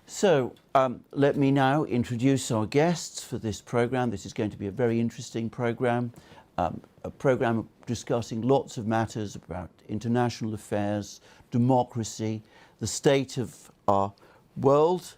Let me now introduce our guests for this program. This is going to be a very interesting program, a program discussing lots of matters about international affairs, democracy, the state of our world.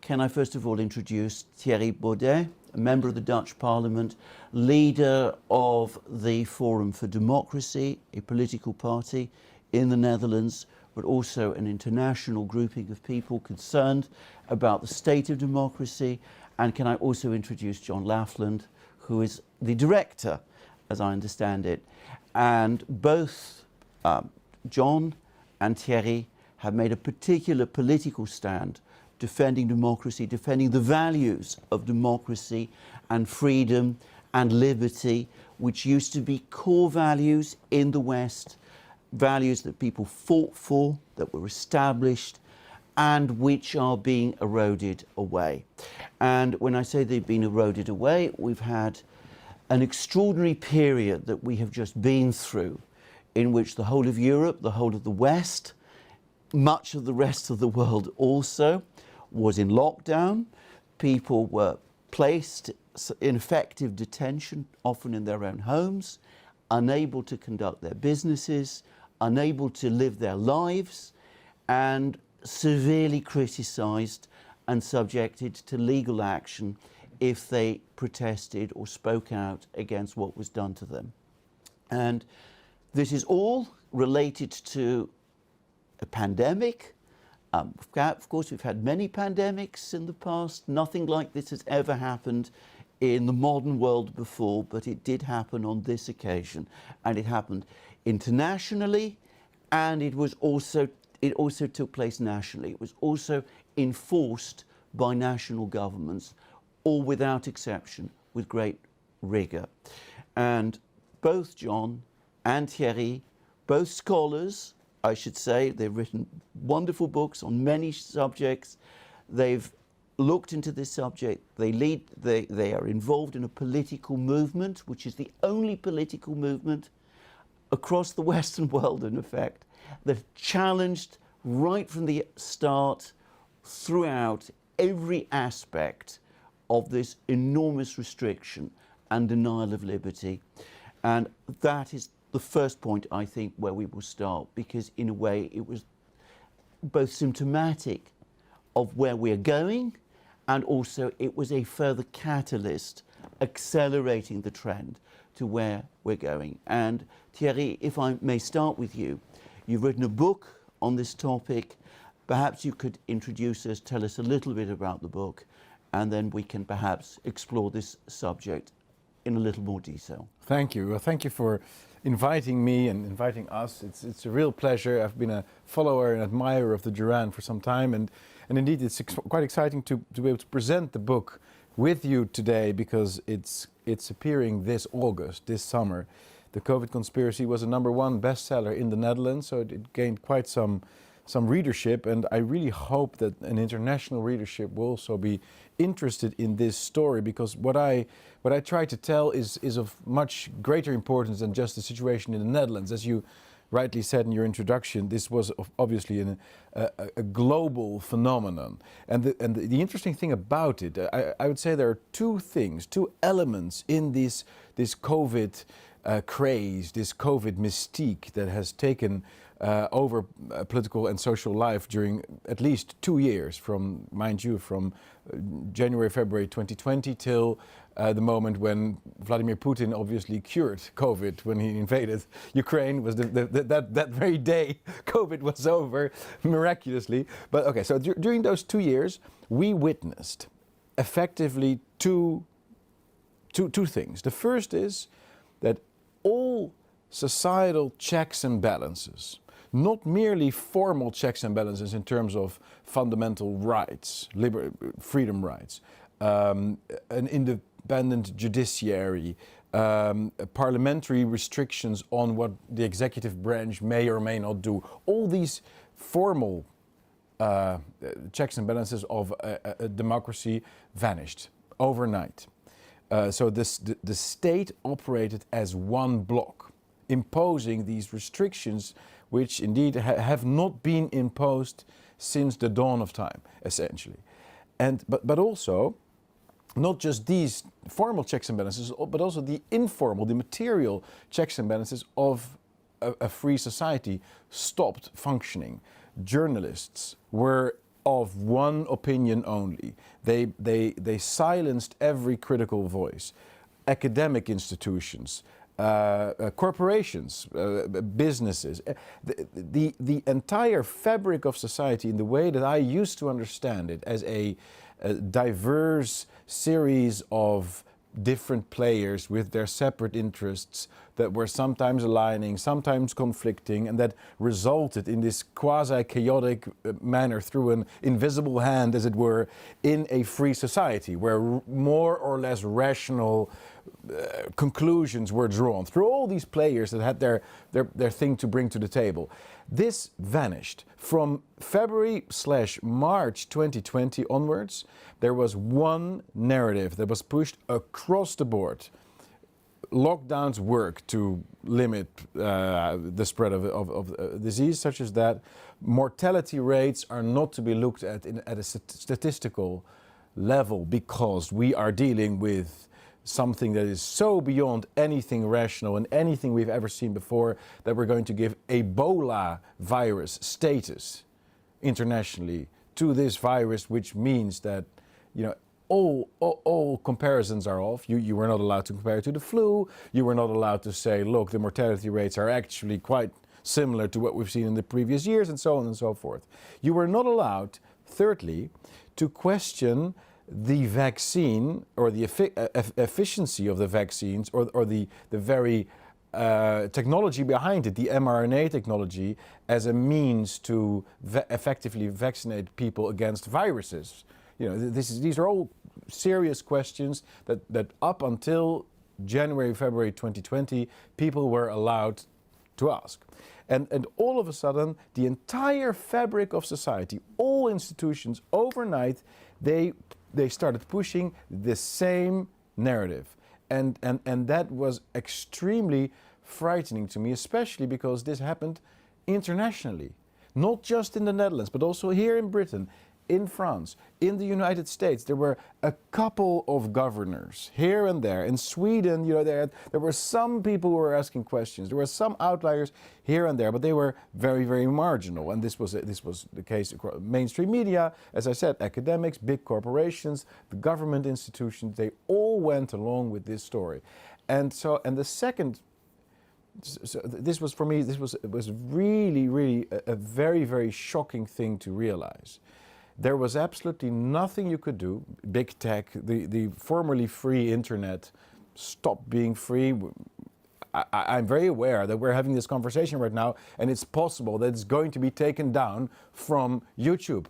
Can I first of all introduce Thierry Baudet, a member of the Dutch Parliament, leader of the Forum for Democracy, a political party in the Netherlands, but also an international grouping of people concerned about the state of democracy. And can I also introduce John Laughland, who is the director, as I understand it. And both John and Thierry have made a particular political stand defending democracy, defending the values of democracy and freedom and liberty, which used to be core values in the West, values that people fought for, that were established, and which are being eroded away. And when I say they've been eroded away, we've had an extraordinary period that we have just been through, in which the whole of Europe, the whole of the West, much of the rest of the world also, was in lockdown. People were placed in effective detention, often in their own homes, unable to conduct their businesses, unable to live their lives, and severely criticised and subjected to legal action if they protested or spoke out against what was done to them. And this is all related to a pandemic. Of course, we've had many pandemics in the past. Nothing like this has ever happened in the modern world before, but it did happen on this occasion. And it happened internationally, and it also took place nationally. It was also enforced by national governments, all without exception, with great rigour. And both John and Thierry, both scholars, I should say, they've written wonderful books on many subjects. They've looked into this subject. They are involved in a political movement, which is the only political movement across the Western world, in effect, that challenged right from the start throughout every aspect of this enormous restriction and denial of liberty. And that is the first point, I think, where we will start, because in a way it was both symptomatic of where we're going, and also it was a further catalyst accelerating the trend to where we're going. And Thierry, if I may start with you, you've written a book on this topic. Perhaps you could introduce us, tell us a little bit about the book, and then we can perhaps explore this subject in a little more detail. Thank you. Well, thank you for inviting me and inviting us. It's a real pleasure. I've been a follower and admirer of the Duran for some time, and indeed it's quite exciting to be able to present the book with you today, because it's appearing this August, this summer. The COVID Conspiracy was a #1 bestseller in the Netherlands, so it gained quite some readership, and I really hope that an international readership will also be interested in this story, because what I try to tell is of much greater importance than just the situation in the Netherlands. As you rightly said in your introduction, this was obviously a global phenomenon. And the interesting thing about it, I would say there are two elements in this COVID craze, this COVID mystique that has taken over political and social life during at least 2 years, from January, February 2020 till the moment when Vladimir Putin obviously cured COVID when he invaded Ukraine. Was that very day COVID was over, miraculously. But okay, so during those 2 years, we witnessed effectively two things. The first is that all societal checks and balances, not merely formal checks and balances in terms of fundamental rights, freedom rights, an independent judiciary, parliamentary restrictions on what the executive branch may or may not do. All these formal checks and balances of a democracy vanished overnight. So the state operated as one block, imposing these restrictions which indeed have not been imposed since the dawn of time, essentially. But also, not just these formal checks and balances, but also the informal, the material checks and balances of a free society stopped functioning. Journalists were of one opinion only. They silenced every critical voice. Academic institutions, corporations, businesses, the entire fabric of society in the way that I used to understand it as a diverse series of different players with their separate interests that were sometimes aligning, sometimes conflicting, and that resulted in this quasi-chaotic manner through an invisible hand, as it were, in a free society where more or less rational conclusions were drawn through all these players that had their thing to bring to the table. This vanished. From February/March 2020 onwards, there was one narrative that was pushed across the board. Lockdowns work to limit the spread of disease such as that. Mortality rates are not to be looked at at a statistical level because we are dealing with something that is so beyond anything rational and anything we've ever seen before that we're going to give Ebola virus status internationally to this virus, which means that, you know, all comparisons are off. You were not allowed to compare it to the flu. You were not allowed to say, look, the mortality rates are actually quite similar to what we've seen in the previous years, and so on and so forth. You were not allowed, thirdly, to question the vaccine or the efficiency of the vaccines or the very technology behind it, the mRNA technology, as a means to effectively vaccinate people against viruses. You know, these are all serious questions that up until January, February 2020, people were allowed to ask. And all of a sudden, the entire fabric of society, all institutions, overnight, they started pushing the same narrative. And that was extremely frightening to me, especially because this happened internationally. Not just in the Netherlands, but also here in Britain, in France, in the United States. There were a couple of governors here and there. In Sweden, you know, there were some people who were asking questions. There were some outliers here and there, but they were very, very marginal. And this was the case across mainstream media, as I said, academics, big corporations, the government institutions. They all went along with this story. And the second. So this was, for me, it was really, really a very, very shocking thing to realize. There was absolutely nothing you could do. Big tech, the formerly free internet stopped being free. I'm very aware that we're having this conversation right now, and it's possible that it's going to be taken down from YouTube,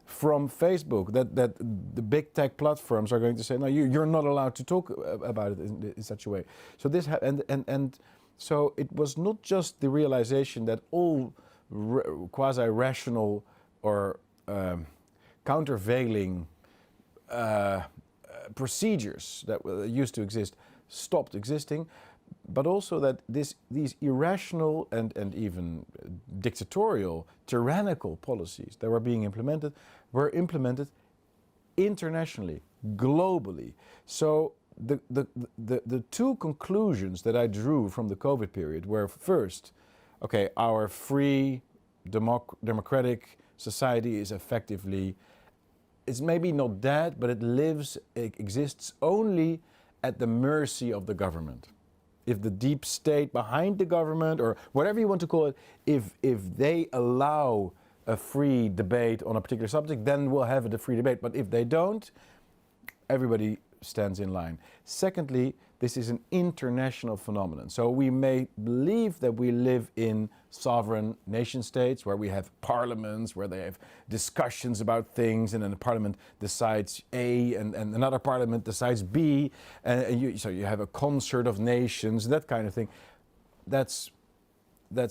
from Facebook, that the big tech platforms are going to say, no, you're not allowed to talk about it in such a way. So this so it was not just the realization that all quasi-rational or countervailing procedures that used to exist stopped existing, but also that these irrational and even dictatorial, tyrannical policies that were being implemented were implemented internationally, globally. So the two conclusions that I drew from the COVID period were, first, okay, our free democratic society is effectively, it's maybe not dead, but it exists only at the mercy of the government. If the deep state behind the government, or whatever you want to call it, if they allow a free debate on a particular subject, then we'll have a free debate. But if they don't, everybody stands in line. Secondly, this is an international phenomenon. So we may believe that we live in sovereign nation states where we have parliaments, where they have discussions about things, and then the parliament decides A and another parliament decides B, so you have a concert of nations, that kind of thing. That's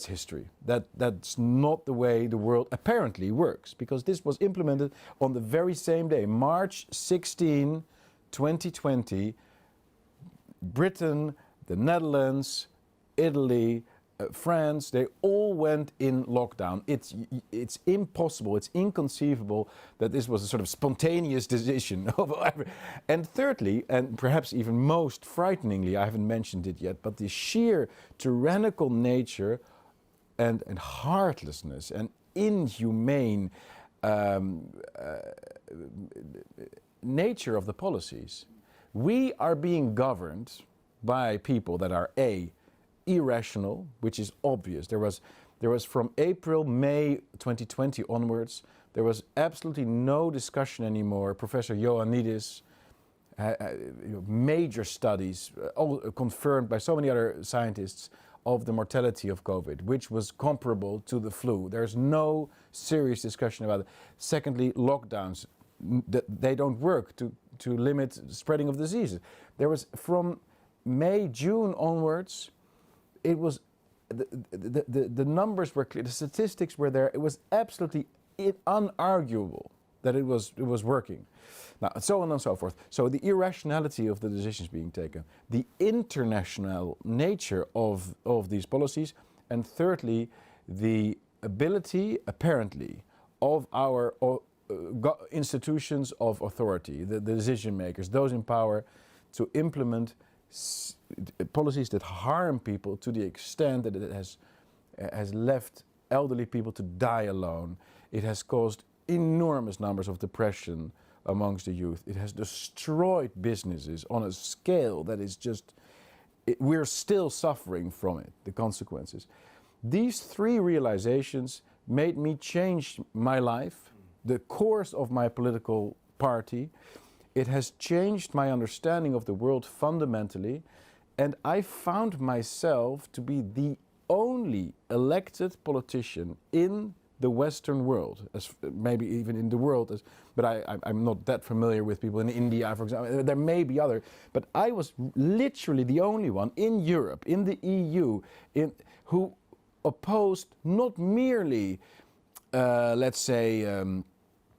history. That's not the way the world apparently works, because this was implemented on the very same day, March 16, 2020, Britain, the Netherlands, Italy, France, they all went in lockdown. It's impossible, it's inconceivable that this was a sort of spontaneous decision. And thirdly, and perhaps even most frighteningly, I haven't mentioned it yet, but the sheer tyrannical nature and heartlessness and inhumane nature of the policies. We are being governed by people that are irrational, which is obvious. There was from April, May 2020 onwards, there was absolutely no discussion anymore. Professor Ioannidis, major studies, all confirmed by so many other scientists, of the mortality of COVID, which was comparable to the flu. There's no serious discussion about it. Secondly, lockdowns, they don't work to limit spreading of diseases. There was from May, June onwards, it was the numbers were clear, the statistics were there. It was absolutely unarguable that it was working. Now, so on and so forth. So the irrationality of the decisions being taken, the international nature of these policies, and thirdly, the ability, apparently, of our institutions of authority, the decision makers, those in power, to implement policies that harm people to the extent that it has left elderly people to die alone. It has caused enormous numbers of depression amongst the youth. It has destroyed businesses on a scale that is just, we're still suffering from it, the consequences. These three realizations made me change my life, the course of my political party. It has changed my understanding of the world fundamentally, and I found myself to be the only elected politician in the Western world, as maybe even in the world, but I'm not that familiar with people in India, for example. There may be other, but I was literally the only one in Europe, in the EU, who opposed not merely, let's say,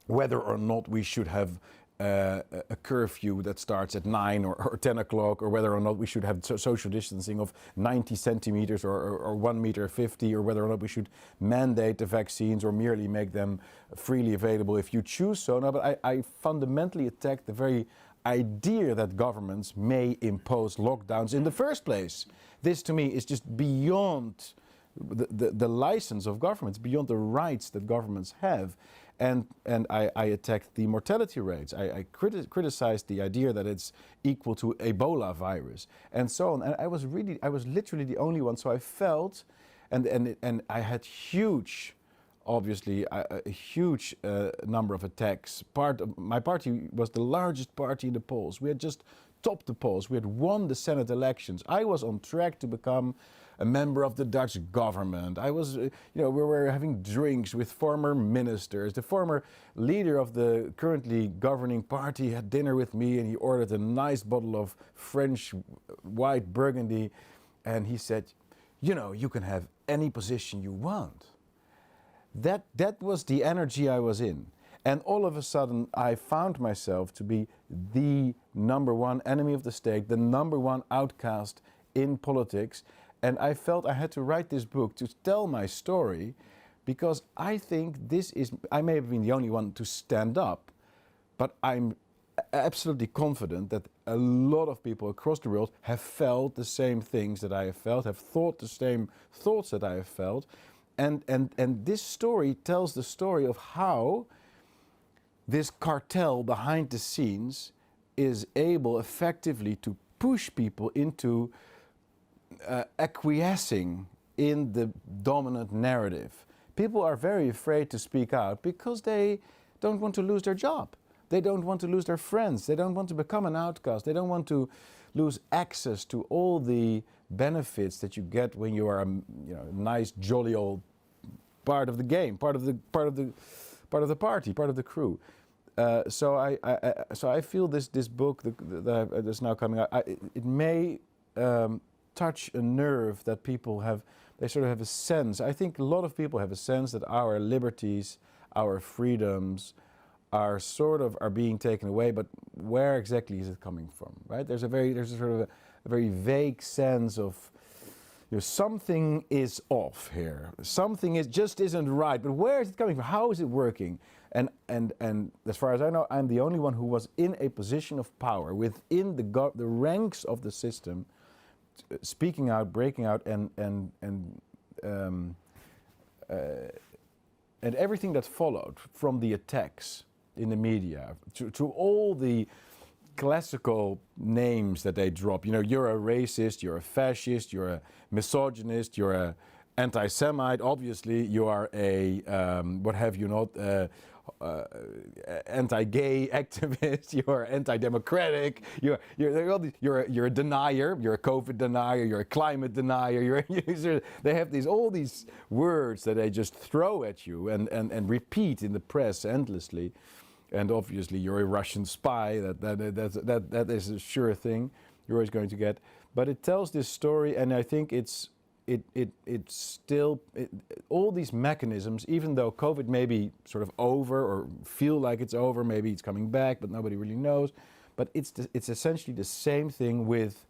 whether or not we should have a curfew that starts at 9 or 10 o'clock, or whether or not we should have social distancing of 90 centimeters or 1 meter 50, or whether or not we should mandate the vaccines or merely make them freely available if you choose so. No, but I fundamentally attack the very idea that governments may impose lockdowns in the first place. This to me is just beyond the license of governments, beyond the rights that governments have. And I attacked the mortality rates. I criticized the idea that it's equal to Ebola virus and so on. And I was literally the only one. So I felt, and I had huge, obviously a huge number of attacks. My party was the largest party in the polls. We had just topped the polls. We had won the Senate elections. I was on track to become a member of the Dutch government. I was, we were having drinks with former ministers. The former leader of the currently governing party had dinner with me, and he ordered a nice bottle of French white Burgundy. And he said, you can have any position you want. That was the energy I was in. And all of a sudden, I found myself to be the number one enemy of the state, the number one outcast in politics. And I felt I had to write this book to tell my story, because I think I may have been the only one to stand up, but I'm absolutely confident that a lot of people across the world have felt the same things that I have felt, have thought the same thoughts that I have felt. And this story tells the story of how this cartel behind the scenes is able effectively to push people into acquiescing in the dominant narrative. People are very afraid to speak out because they don't want to lose their job. They don't want to lose their friends. They don't want to become an outcast. They don't want to lose access to all the benefits that you get when you are a nice, jolly old part of the game, part of the party, part of the crew. So I feel this book that's now coming out, it may touch a nerve that people have. They sort of have a sense. I think a lot of people have a sense that our liberties, our freedoms, are being taken away. But where exactly is it coming from? Right? There's a very vague sense of, something is off here. Something isn't right. But where is it coming from? How is it working? And as far as I know, I'm the only one who was in a position of power within the ranks of the system, speaking out, breaking out, and everything that followed from the attacks in the media to all the classical names that they drop. You're a racist, you're a fascist, you're a misogynist, you're a anti-Semite. Obviously, you are a what have you not, anti-gay activist. You're anti-democratic. You're a denier. You're a COVID denier. You're a climate denier. They have all these words that they just throw at you and repeat in the press endlessly. And obviously, you're a Russian spy. That is a sure thing. You're always going to get. But it tells this story, and I think it's still all these mechanisms. Even though COVID may be sort of over, or feel like it's over, maybe it's coming back, but nobody really knows. But it's essentially the same thing with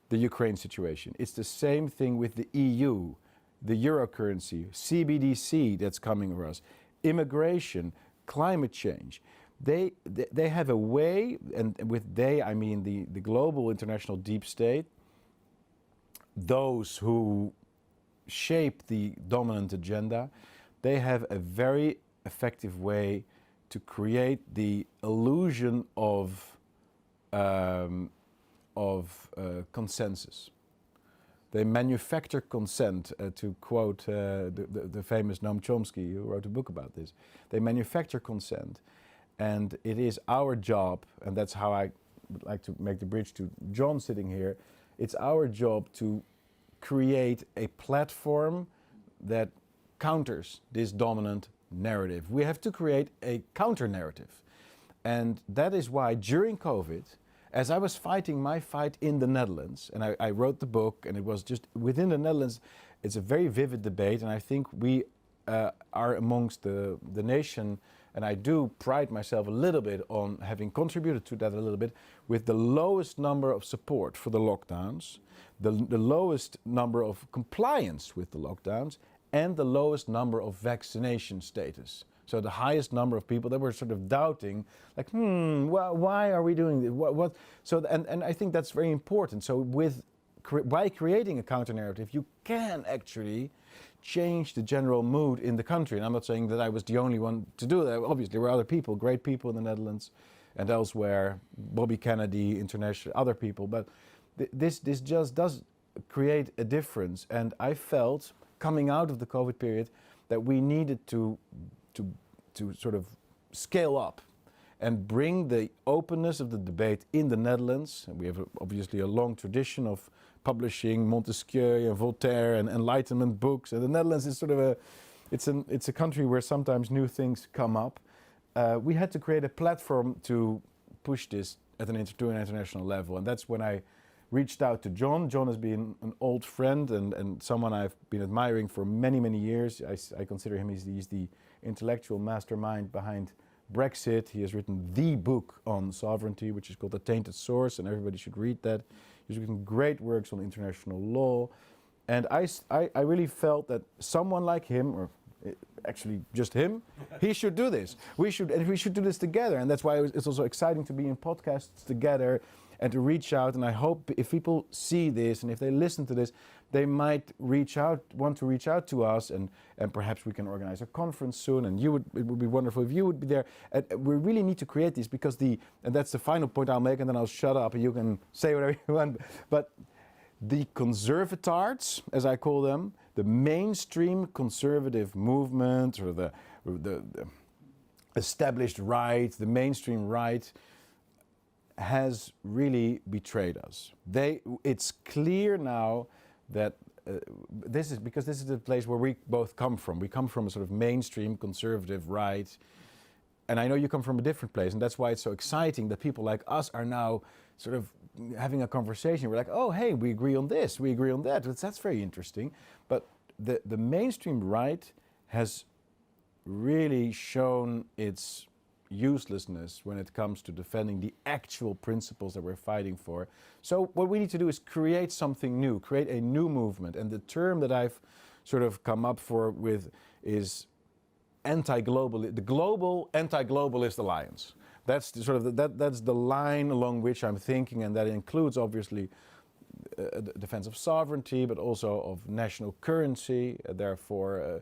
the Ukraine situation. It's the same thing with the EU, the euro currency, CBDC that's coming for us, immigration, climate change. They have a way, and with they I mean the global international deep state, those who shape the dominant agenda. They have a very effective way to create the illusion of consensus. They manufacture consent, to quote the famous Noam Chomsky, who wrote a book about this. They manufacture consent, and it is our job, and that's how I would like to make the bridge to John sitting here. It's our job to create a platform that counters this dominant narrative. We have to create a counter-narrative. And that is why during COVID, as I was fighting my fight in the Netherlands, and I wrote the book, and it was just within the Netherlands, it's a very vivid debate, and I think we are amongst the nation, and I do pride myself a little bit on having contributed to that a little bit, with the lowest number of support for the lockdowns, the lowest number of compliance with the lockdowns, and the lowest number of vaccination status. So the highest number of people that were sort of doubting, like, why are we doing this? What? So, and I think that's very important. So by creating a counter-narrative, you can actually change the general mood in the country. And I'm not saying that I was the only one to do that. Obviously, there were other people, great people in the Netherlands and elsewhere, Bobby Kennedy, international, other people. But this just does create a difference. And I felt, coming out of the COVID period, that we needed to sort of scale up and bring the openness of the debate in the Netherlands. And we have obviously a long tradition of publishing Montesquieu and Voltaire and Enlightenment books. And the Netherlands is sort of it's a country where sometimes new things come up. We had to create a platform to push this to an international level. And that's when I reached out to John. John has been an old friend and someone I've been admiring for many, many years. I consider him, he's the intellectual mastermind behind Brexit. He has written the book on sovereignty, which is called The Tainted Source, and everybody should read that. He's written great works on international law. And I really felt that someone like him, or actually just him, he should do this. We should do this together. And that's why it's also exciting to be in podcasts together and to reach out. And I hope if people see this and if they listen to this, they might want to reach out to us, and perhaps we can organize a conference soon. And it would be wonderful if you would be there. We really need to create this because and that's the final point I'll make, and then I'll shut up and you can say whatever you want. But the conservatards, as I call them, the mainstream conservative movement, or the established right, the mainstream right, has really betrayed us. It's clear now that this is the place where we both come from. We come from a sort of mainstream conservative right, and I know you come from a different place, and that's why it's so exciting that people like us are now sort of having a conversation. We're like, oh, hey, we agree on this, we agree on that. That's very interesting. But the mainstream right has really shown its uselessness when it comes to defending the actual principles that we're fighting for. So what we need to do is create something new, create a new movement. And the term that I've sort of come up with is the Global Anti-Globalist Alliance. That's the sort of that's the line along which I'm thinking, and that includes obviously defense of sovereignty, but also of national currency. Therefore,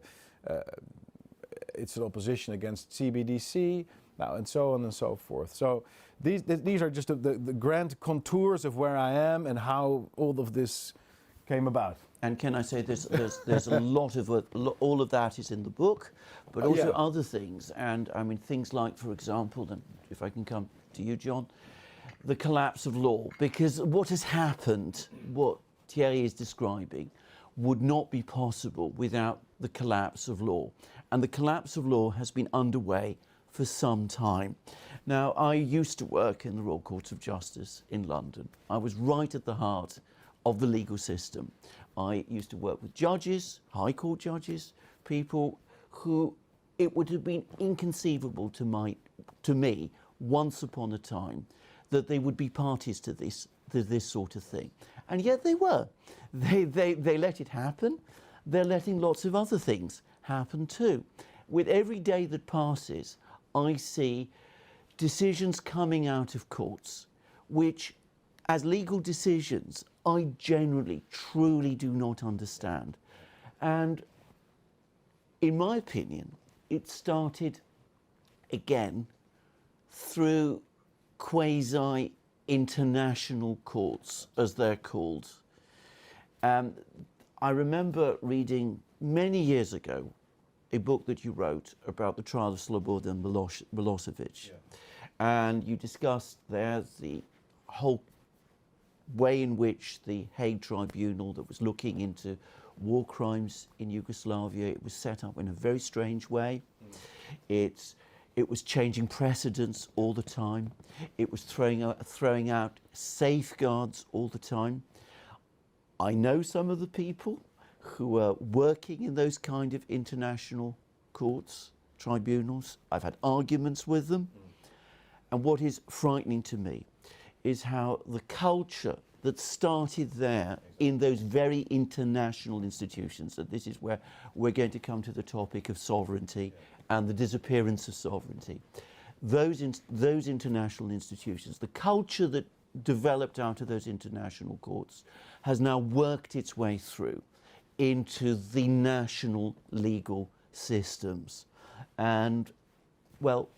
it's an opposition against CBDC, now, and so on and so forth. So these are just the grand contours of where I am and how all of this came about. And can I say there's a lot of all of that is in the book, but also other things. And I mean things like, for example, then if I can come to you, John, the collapse of law. Because what has happened, what Thierry is describing, would not be possible without the collapse of law. And the collapse of law has been underway for some time. Now, I used to work in the Royal Court of Justice in London. I was right at the heart of the legal system. I used to work with judges, High Court judges, people who it would have been inconceivable to me once upon a time that they would be parties to this sort of thing. And yet they were. They let it happen. They're letting lots of other things happen too. With every day that passes, I see decisions coming out of courts which, as legal decisions, I generally, truly do not understand. And in my opinion, it started again through quasi-international courts, as they're called. I remember reading many years ago a book that you wrote about the trial of Slobodan Milosevic. Yeah. And you discussed there the whole way in which the Hague Tribunal that was looking into war crimes in Yugoslavia, it was set up in a very strange way. It was changing precedents all the time. It was throwing out safeguards all the time. I know some of the people who are working in those kind of international courts, tribunals. I've had arguments with them. And what is frightening to me is how the culture that started there in those very international institutions, and this is where we're going to come to the topic of sovereignty and the disappearance of sovereignty. Those international institutions, the culture that developed out of those international courts has now worked its way through into the national legal systems. And, well,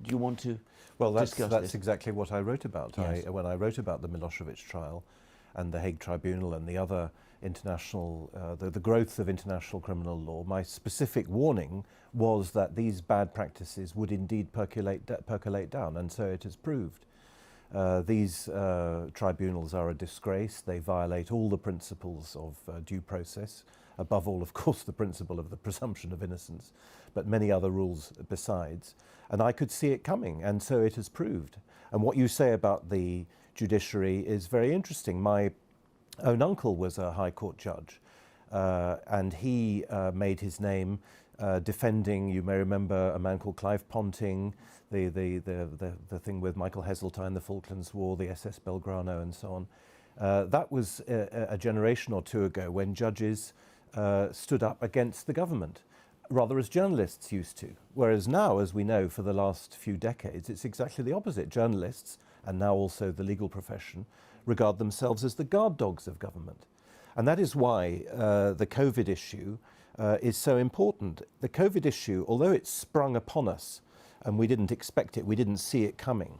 do you want to discuss that's this? exactly what I wrote about. Yes. When I wrote about the Milosevic trial and the Hague Tribunal and the other international, the growth of international criminal law, my specific warning was that these bad practices would indeed percolate down, and so it has proved. These tribunals are a disgrace. They violate all the principles of due process, above all, of course, the principle of the presumption of innocence, but many other rules besides. And I could see it coming, and so it has proved. And what you say about the judiciary is very interesting. My own uncle was a High Court judge, and he made his name defending, you may remember, a man called Clive Ponting, the thing with Michael Heseltine, the Falklands War, the SS Belgrano, and so on. That was a generation or two ago when judges stood up against the government, rather as journalists used to. Whereas now, as we know, for the last few decades, it's exactly the opposite. Journalists, and now also the legal profession, regard themselves as the guard dogs of government. And that is why the COVID issue is so important. The COVID issue, although it sprung upon us and we didn't expect it, we didn't see it coming,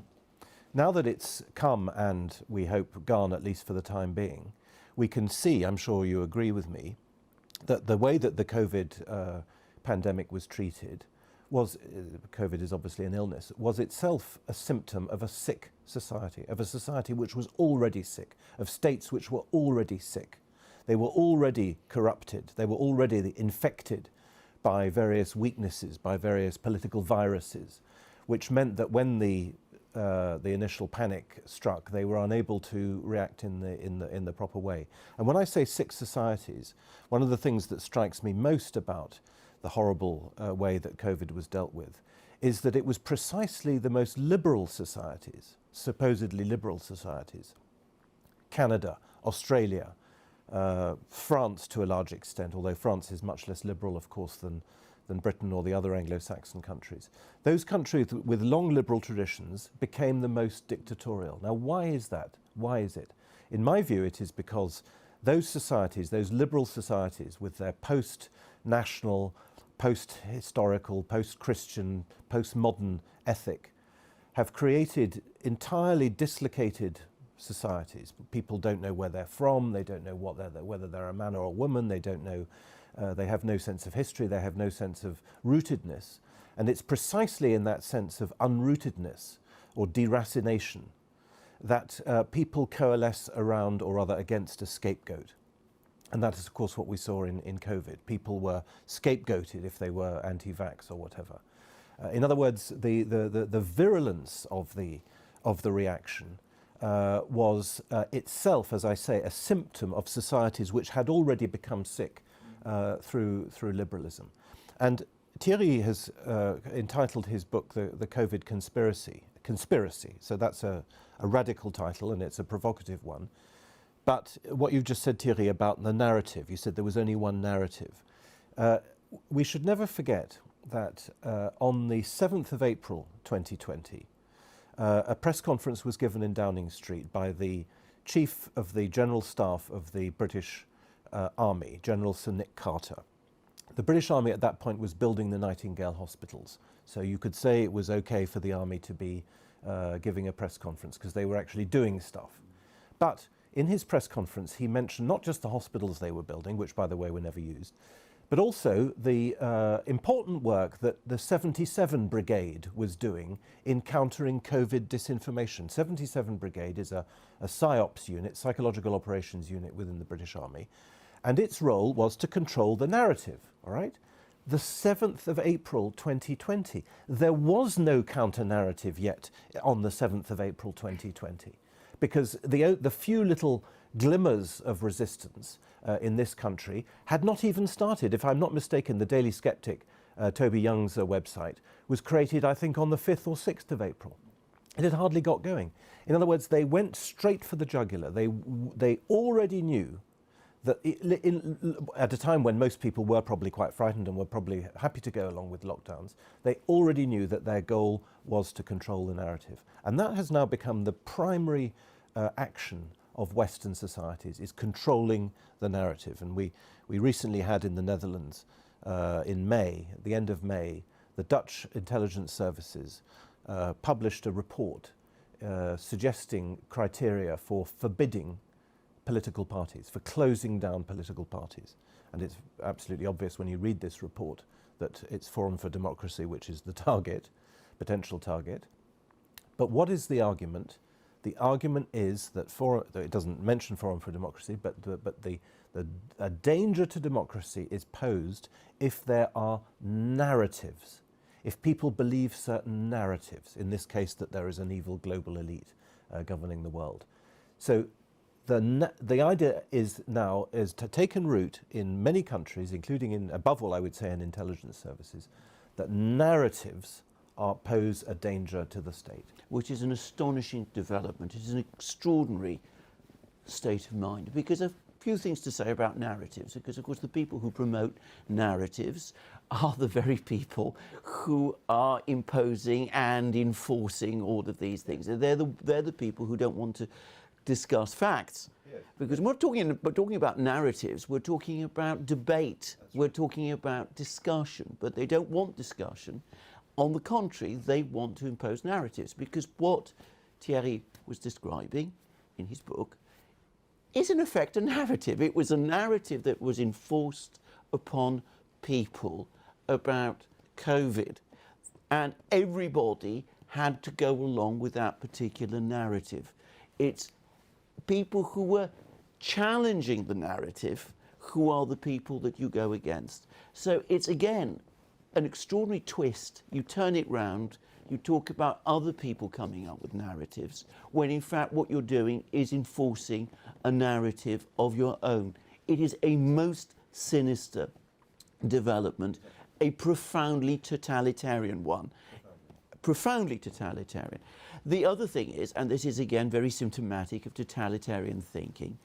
now that it's come and we hope gone, at least for the time being, we can see, I'm sure you agree with me, that the way that the COVID pandemic was treated was, COVID is obviously an illness, was itself a symptom of a sick society, of a society which was already sick, of states which were already sick. They were already corrupted, they were already infected by various weaknesses, by various political viruses, which meant that when the initial panic struck, they were unable to react in the proper way. And when I say sick societies, one of the things that strikes me most about the horrible way that COVID was dealt with is that it was precisely the most liberal societies, supposedly liberal societies, Canada, Australia, France to a large extent, although France is much less liberal, of course, than Britain or the other Anglo-Saxon countries. Those countries with long liberal traditions became the most dictatorial. Now, why is that? Why is it? In my view, it is because those societies, those liberal societies with their post-national, post-historical, post-Christian, post-modern ethic, have created entirely dislocated societies. People don't know where they're from, they don't know whether they're a man or a woman, they don't know, they have no sense of history, they have no sense of rootedness. And it's precisely in that sense of unrootedness or deracination that people coalesce around, or rather against, a scapegoat. And that is, of course, what we saw in COVID. People were scapegoated if they were anti-vax or whatever. In other words, the virulence of the reaction was itself, as I say, a symptom of societies which had already become sick through liberalism. And Thierry has entitled his book The COVID Conspiracy. So that's a radical title, and it's a provocative one. But what you've just said, Thierry, about the narrative, you said there was only one narrative. We should never forget that on the 7th of April 2020, a press conference was given in Downing Street by the Chief of the General Staff of the British Army, General Sir Nick Carter. The British Army at that point was building the Nightingale hospitals. So you could say it was okay for the Army to be giving a press conference because they were actually doing stuff. But in his press conference, he mentioned not just the hospitals they were building, which, by the way, were never used, but also the important work that the 77 Brigade was doing in countering COVID disinformation. 77 Brigade is a PSYOPs unit, psychological operations unit within the British Army, and its role was to control the narrative, all right? The 7th of April 2020, there was no counter-narrative yet on the 7th of April 2020, because the few little glimmers of resistance in this country had not even started. If I'm not mistaken, the Daily Sceptic, Toby Young's website, was created, I think, on the 5th or 6th of April. It had hardly got going. In other words, they went straight for the jugular. They already knew that at a time when most people were probably quite frightened and were probably happy to go along with lockdowns, they already knew that their goal was to control the narrative. And that has now become the primary action of Western societies, is controlling the narrative. And we recently had in the Netherlands, in May, at the end of May, the Dutch intelligence services published a report suggesting criteria for forbidding political parties, for closing down political parties. And it's absolutely obvious when you read this report that it's Forum for Democracy which is the target, potential target. But what is the argument? The argument is that it doesn't mention Forum for Democracy, but a danger to democracy is posed if there are narratives, if people believe certain narratives, in this case that there is an evil global elite governing the world. So the idea is now taken root in many countries, including in, above all, I would say, in intelligence services, that narratives pose a danger to the state. Which is an astonishing development. It is an extraordinary state of mind, because a few things to say about narratives, because of course the people who promote narratives are the very people who are imposing and enforcing all of these things. They're the people who don't want to discuss facts. Yes. Because we're talking about narratives, we're talking about debate, we're talking about discussion, but they don't want discussion. On the contrary, they want to impose narratives, because what Thierry was describing in his book is in effect a narrative. It was a narrative that was enforced upon people about COVID, and everybody had to go along with that particular narrative. It's people who were challenging the narrative who are the people that you go against. So it's, again, an extraordinary twist. You turn it round, you talk about other people coming up with narratives, when in fact what you're doing is enforcing a narrative of your own. It is a most sinister development, a profoundly totalitarian one. profoundly totalitarian. The other thing is, and this is again very symptomatic of totalitarian thinking,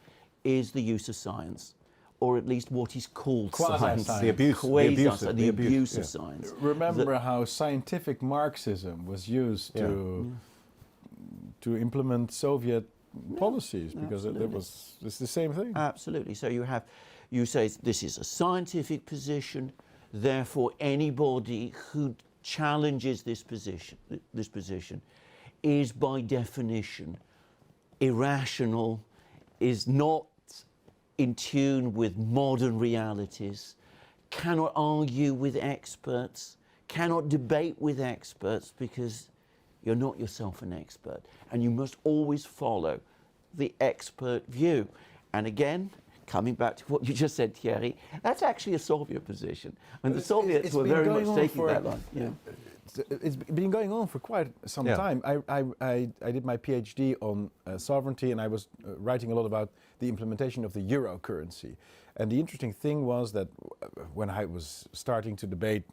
is the use of science, or at least what is called science. Quasi-science. The abuse of yeah. science. Remember how scientific Marxism was used to implement Soviet policies, because it's the same thing. Absolutely. So you say this is a scientific position, therefore anybody who challenges this position is by definition irrational, is not in tune with modern realities, cannot argue with experts, cannot debate with experts, because you're not yourself an expert, and you must always follow the expert view. And again, coming back to what you just said, Thierry, that's actually a Soviet position, and the Soviets were very much taking that line. Yeah. It's been going on for quite some time. I did my PhD on sovereignty, and I was writing a lot about the implementation of the euro currency. And the interesting thing was that when I was starting to debate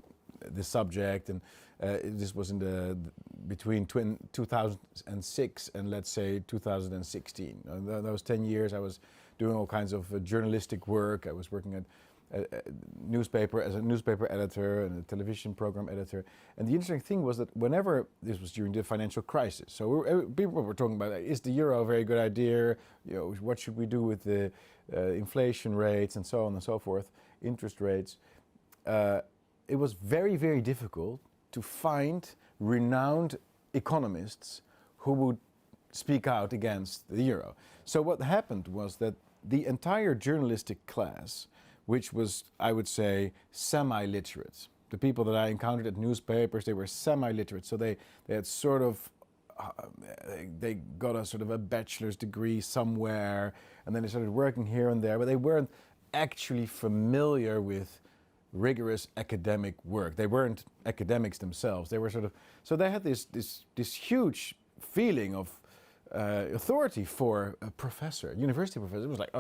this subject, and this was in between 2006 and let's say 2016. Those 10 years I was doing all kinds of journalistic work. I was working at a newspaper as a newspaper editor and a television program editor. And the interesting thing was that whenever, this was during the financial crisis, so people were talking about, is the euro a very good idea? You know, what should we do with the inflation rates and so on and so forth, interest rates? It was very, very difficult to find renowned economists who would speak out against the euro. So what happened was that the entire journalistic class, which was, I would say, semi-literate. The people that I encountered at newspapers, they were semi-literate. So they had sort of, they got a sort of a bachelor's degree somewhere, and then they started working here and there, but they weren't actually familiar with rigorous academic work. They weren't academics themselves. They were sort of, so they had this huge feeling of authority for a professor, university professor. It was like,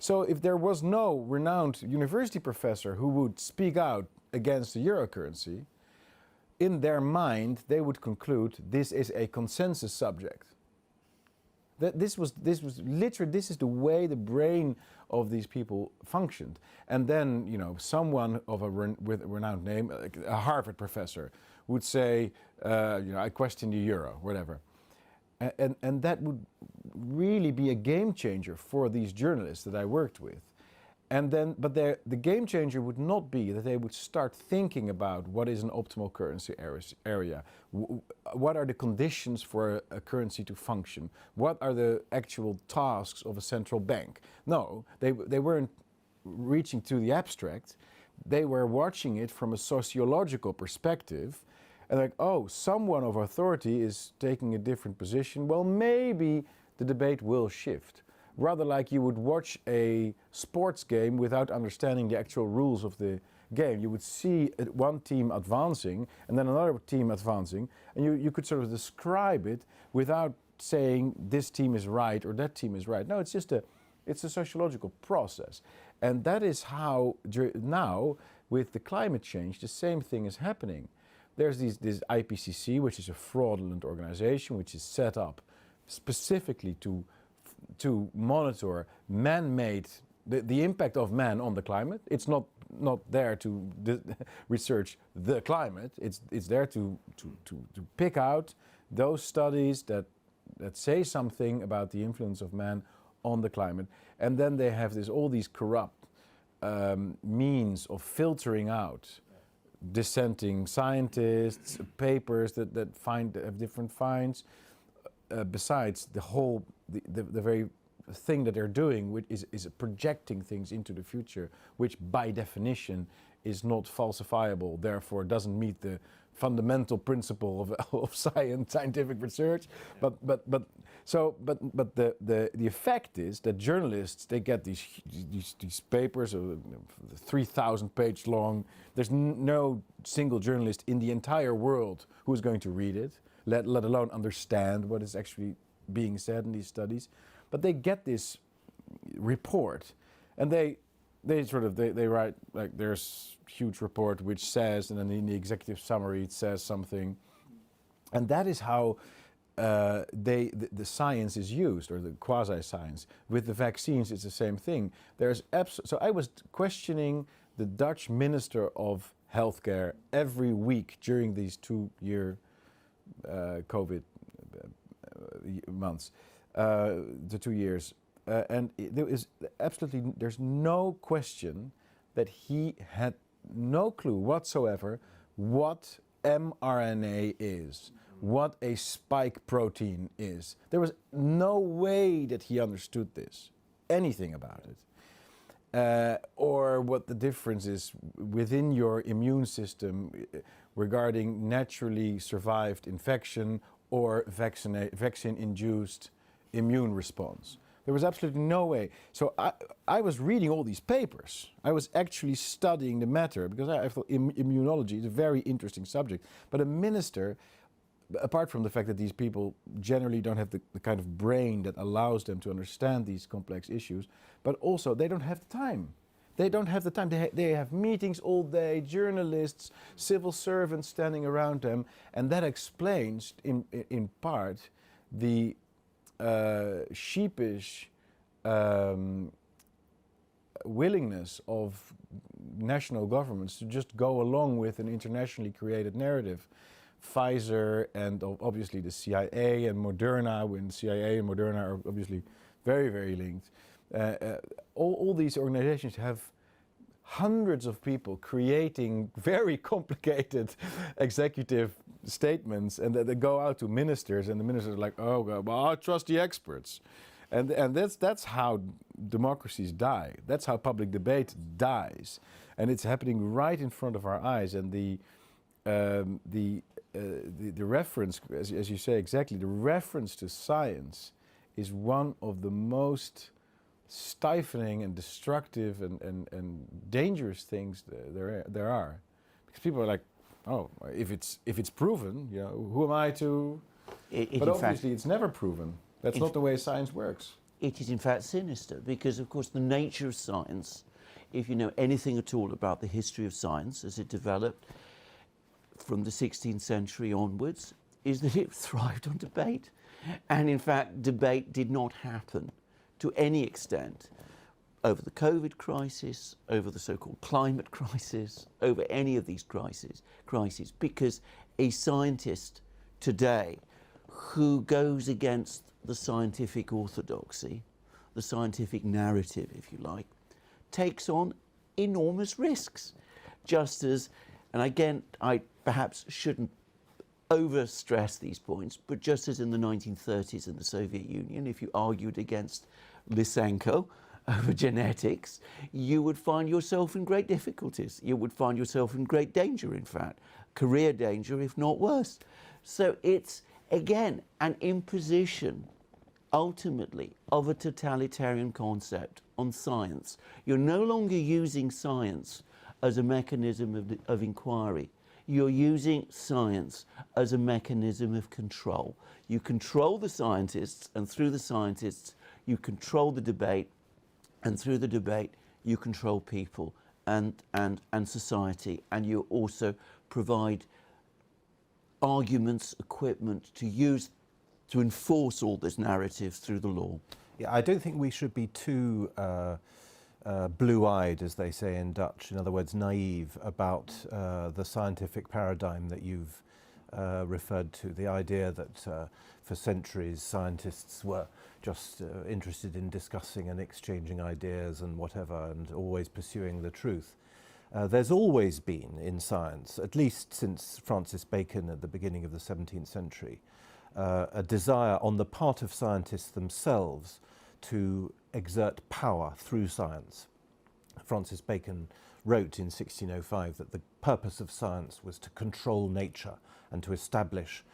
so if there was no renowned university professor who would speak out against the euro currency, in their mind they would conclude this is a consensus subject. That this was literally, this is the way the brain of these people functioned. And then, you know, someone of with a renowned name, like a Harvard professor, would say, you know, I question the euro, whatever. And that would really be a game changer for these journalists that I worked with. And then, but the game changer would not be that they would start thinking about what is an optimal currency area, what are the conditions for a currency to function, what are the actual tasks of a central bank. No, they weren't reaching to the abstract, they were watching it from a sociological perspective. And like, oh, someone of authority is taking a different position. Well, maybe the debate will shift. Rather like you would watch a sports game without understanding the actual rules of the game. You would see one team advancing and then another team advancing, and you could sort of describe it without saying this team is right or that team is right. No, it's just it's a sociological process. And that is how now with the climate change, the same thing is happening. There's this IPCC, which is a fraudulent organization, which is set up specifically to monitor man-made, the impact of man on the climate. It's not there to research the climate. It's there to pick out those studies that say something about the influence of man on the climate. And then they have all these corrupt means of filtering out dissenting scientists, papers that have different finds, besides the very thing that they're doing, which is projecting things into the future, which by definition is not falsifiable, therefore doesn't meet the fundamental principle of scientific research. But the effect is that journalists, they get these papers, 3,000 page long. There's no single journalist in the entire world who is going to read it, let alone understand what is actually being said in these studies. But they get this report, and they write, like, there's huge report which says, and then in the executive summary it says something, And that is how the science is used, or the quasi-science. With the vaccines, it's the same thing. So I was questioning the Dutch Minister of Healthcare every week during these 2-year COVID months, the 2 years. And there is absolutely, there's no question that he had no clue whatsoever what mRNA is, what a spike protein is. There was no way that he understood this, anything about it. Or what the difference is within your immune system regarding naturally survived infection or vaccine-induced immune response. There was absolutely no way. So I was reading all these papers. I was actually studying the matter because I thought immunology is a very interesting subject. But a minister, apart from the fact that these people generally don't have the kind of brain that allows them to understand these complex issues, but also they don't have the time. They don't have the time. They have meetings all day, journalists, civil servants standing around them, and that explains in part the sheepish willingness of national governments to just go along with an internationally created narrative. Pfizer and obviously the CIA and Moderna, when CIA and Moderna are obviously very, very linked. All these organizations have hundreds of people creating very complicated executive statements, and they go out to ministers, and the ministers are like, oh, well, I trust the experts. And that's how democracies die. That's how public debate dies. And it's happening right in front of our eyes. And the reference, as you say exactly, the reference to science is one of the most stifling and destructive and dangerous things there are. Because people are like, oh, if it's proven, you know, who am I to? But obviously it's never proven. That's not the way science works. It is in fact sinister because, of course, the nature of science, if you know anything at all about the history of science as it developed from the 16th century onwards, is that it thrived on debate. And in fact, debate did not happen to any extent over the COVID crisis, over the so-called climate crisis, over any of these crises, because a scientist today who goes against the scientific orthodoxy, the scientific narrative, if you like, takes on enormous risks. Just as, and again, I perhaps shouldn't overstress these points, but just as in the 1930s in the Soviet Union, if you argued against Lysenko over genetics, you would find yourself in great difficulties. You would find yourself in great danger, in fact, career danger, if not worse. So it's, again, an imposition, ultimately, of a totalitarian concept on science. You're no longer using science as a mechanism of inquiry. You're using science as a mechanism of control. You control the scientists, and through the scientists, you control the debate, and through the debate, you control people and society, and you also provide arguments, equipment to use to enforce all this narrative through the law. Yeah, I don't think we should be too blue-eyed, as they say in Dutch, in other words, naive about the scientific paradigm that you've referred to, the idea that for centuries scientists were just interested in discussing and exchanging ideas and whatever, and always pursuing the truth. There's always been in science, at least since Francis Bacon at the beginning of the 17th century, a desire on the part of scientists themselves to exert power through science. Francis Bacon wrote in 1605 that the purpose of science was to control nature and to establish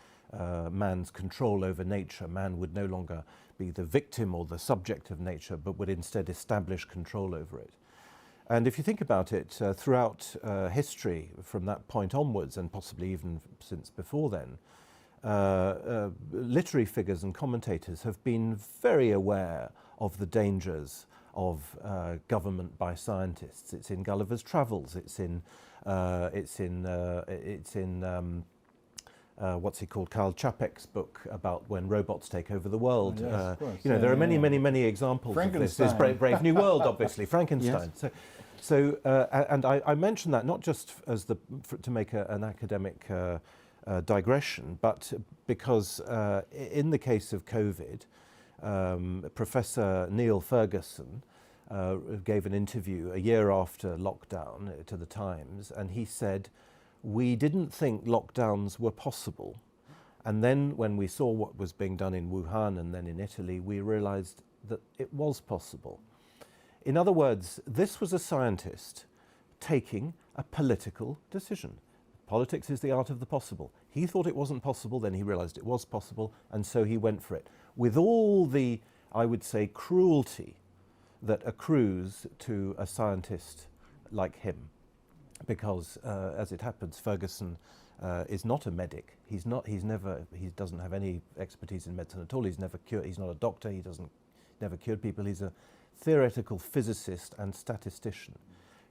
man's control over nature. Man would no longer be the victim or the subject of nature, but would instead establish control over it. And if you think about it, throughout history, from that point onwards, and possibly even since before then, literary figures and commentators have been very aware of the dangers of government by scientists. It's in Gulliver's Travels. It's in what's he called, Karl Čapek's book about when robots take over the world. Yes, of course. You know, there are many examples of this. This Brave New World, obviously, Frankenstein. Yes. And I mention that not just as to make an academic digression, but because in the case of COVID, Professor Neil Ferguson gave an interview a year after lockdown to the Times, and he said, "We didn't think lockdowns were possible. And then when we saw what was being done in Wuhan and then in Italy, we realized that it was possible." In other words, this was a scientist taking a political decision. Politics is the art of the possible. He thought it wasn't possible, then he realized it was possible, and so he went for it. With all the, I would say, cruelty that accrues to a scientist like him. Because, as it happens, Ferguson is not a medic. He doesn't have any expertise in medicine at all. He's not a doctor. He never cured people. He's a theoretical physicist and statistician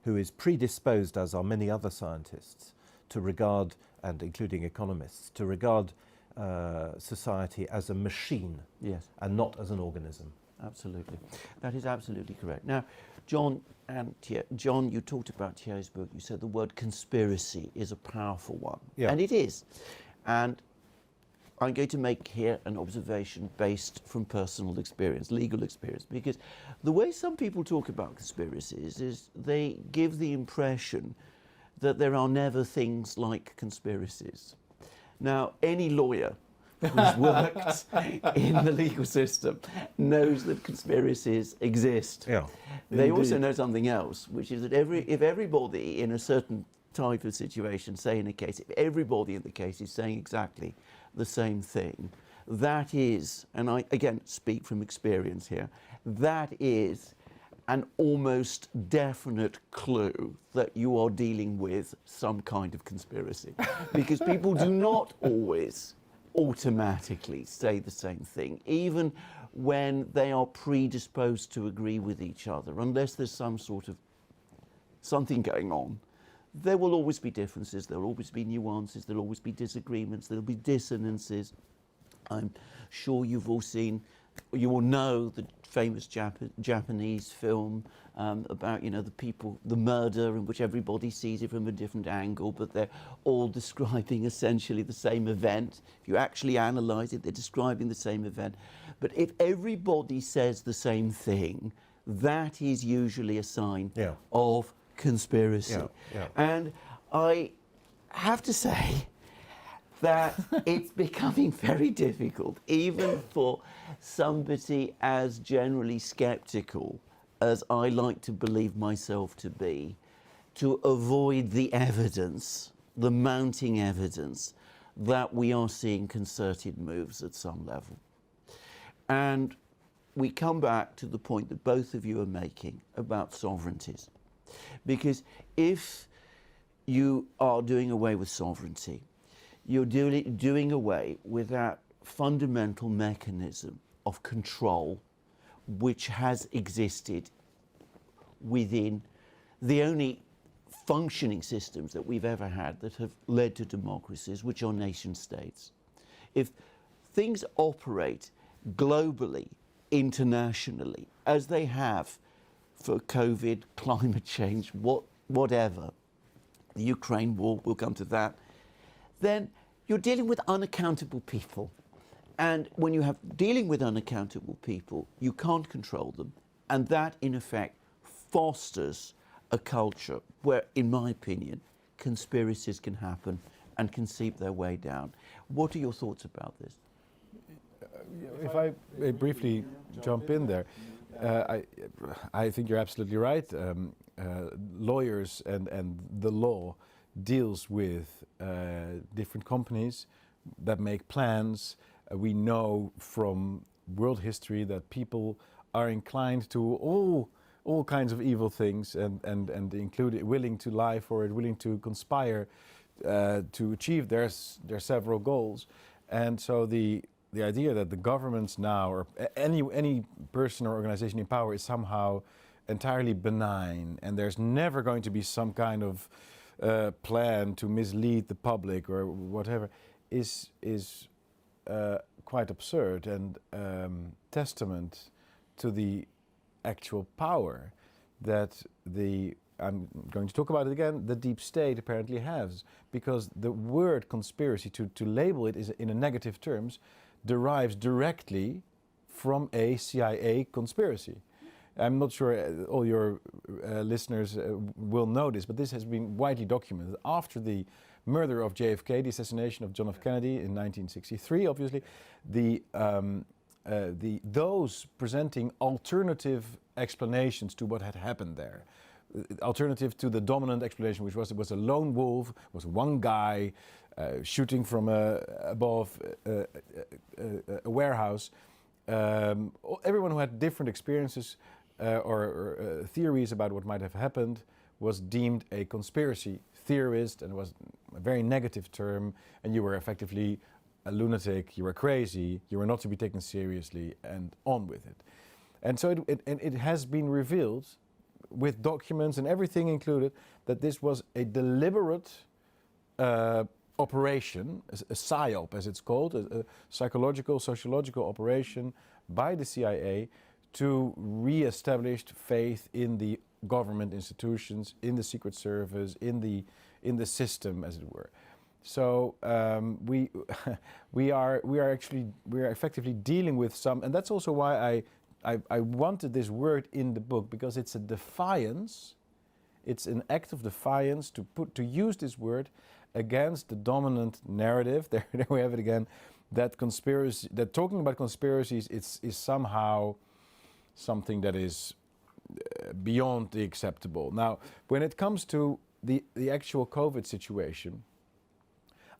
who is predisposed, as are many other scientists, to regard, and including economists, to regard society as a machine, Yes. and not as an organism. Absolutely. That is absolutely correct. Now, John, John, you talked about Thierry's book. You said the word conspiracy is a powerful one. Yeah. And it is. And I'm going to make here an observation based from personal experience, legal experience, because the way some people talk about conspiracies is they give the impression that there are never things like conspiracies. Now, any lawyer who's worked in the legal system knows that conspiracies exist. Yeah. They Indeed. also know something else, which is that if everybody in a certain type of situation, say in a case, if everybody in the case is saying exactly the same thing, that is, and I again speak from experience here, that is an almost definite clue that you are dealing with some kind of conspiracy. Because people do not always automatically say the same thing, even when they are predisposed to agree with each other, unless there's some sort of something going on. There will always be differences, there will always be nuances, there will always be disagreements, there will be dissonances. I'm sure you've all seen, you will know the famous Japanese film about, you know, the murder in which everybody sees it from a different angle, but they're all describing essentially the same event. If you actually analyze it, they're describing the same event. But if everybody says the same thing, that is usually a sign of conspiracy. And I have to say that it's becoming very difficult, even for somebody as generally skeptical as I like to believe myself to be, to avoid the evidence, the mounting evidence, that we are seeing concerted moves at some level. And we come back to the point that both of you are making about sovereignties. Because if you are doing away with sovereignty, you're doing away with that fundamental mechanism of control which has existed within the only functioning systems that we've ever had that have led to democracies, which are nation states. If things operate globally, internationally, as they have for COVID, climate change, whatever, the Ukraine war, we'll come to that, then you're dealing with unaccountable people. And when you have dealing with unaccountable people, you can't control them. And that, in effect, fosters a culture where, in my opinion, conspiracies can happen and can seep their way down. What are your thoughts about this? If I may briefly jump in there, I think you're absolutely right. Lawyers and the law deals with different companies that make plans. We know from world history that people are inclined to all kinds of evil things and include willing to lie for it, willing to conspire to achieve their several goals. And so the idea that the governments now, or any person or organization in power, is somehow entirely benign and there's never going to be some kind of plan to mislead the public or whatever, is quite absurd and testament to the actual power that I'm going to talk about it again, the deep state apparently has, because the word conspiracy, to label it is in a negative terms, derives directly from a CIA conspiracy. I'm not sure all your listeners will know this, but this has been widely documented. After the murder of JFK, the assassination of John F. Kennedy in 1963, obviously, those presenting alternative explanations to what had happened there, alternative to the dominant explanation, which was it was a lone wolf, was one guy shooting from above a warehouse. Everyone who had different experiences or theories about what might have happened was deemed a conspiracy theorist, and it was a very negative term, and you were effectively a lunatic, you were crazy, you were not to be taken seriously, and on with it. And so it has been revealed, with documents and everything included, that this was a deliberate operation, a PSYOP as it's called, a psychological, sociological operation by the CIA to re-establish faith in the government institutions, in the Secret Service, in the system, as it were. So we are effectively dealing with some, and that's also why I wanted this word in the book, because it's a defiance. It's an act of defiance to use this word against the dominant narrative. There we have it again. That talking about conspiracies is somehow something that is beyond the acceptable. Now, when it comes to the actual COVID situation,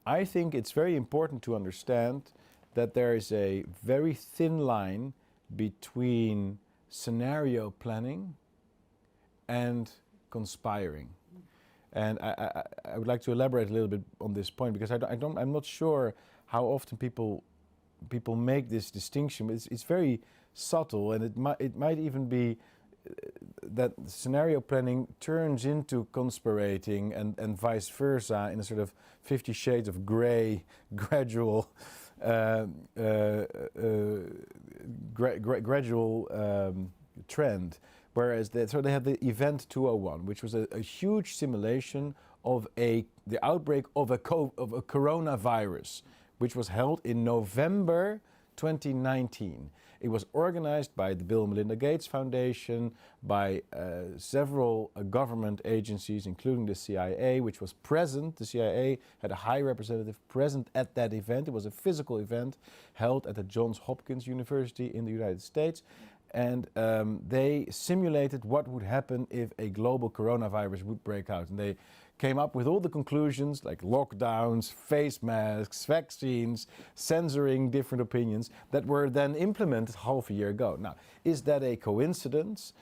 I think it's very important to understand that there is a very thin line between scenario planning and conspiring. And I would like to elaborate a little bit on this point, because I'm not sure how often people make this distinction. It's very subtle, and it might even be that scenario planning turns into conspirating, and vice versa, in a sort of 50 shades of grey, gradual trend. Whereas they had the Event 201, which was a huge simulation of the outbreak of a coronavirus, which was held in November 2019. It was organized by the Bill and Melinda Gates Foundation, by several government agencies, including the CIA, which was present. The CIA had a high representative present at that event. It was a physical event held at the Johns Hopkins University in the United States. And they simulated what would happen if a global coronavirus would break out. And they came up with all the conclusions, like lockdowns, face masks, vaccines, censoring different opinions, that were then implemented half a year ago. Now, is that a coincidence?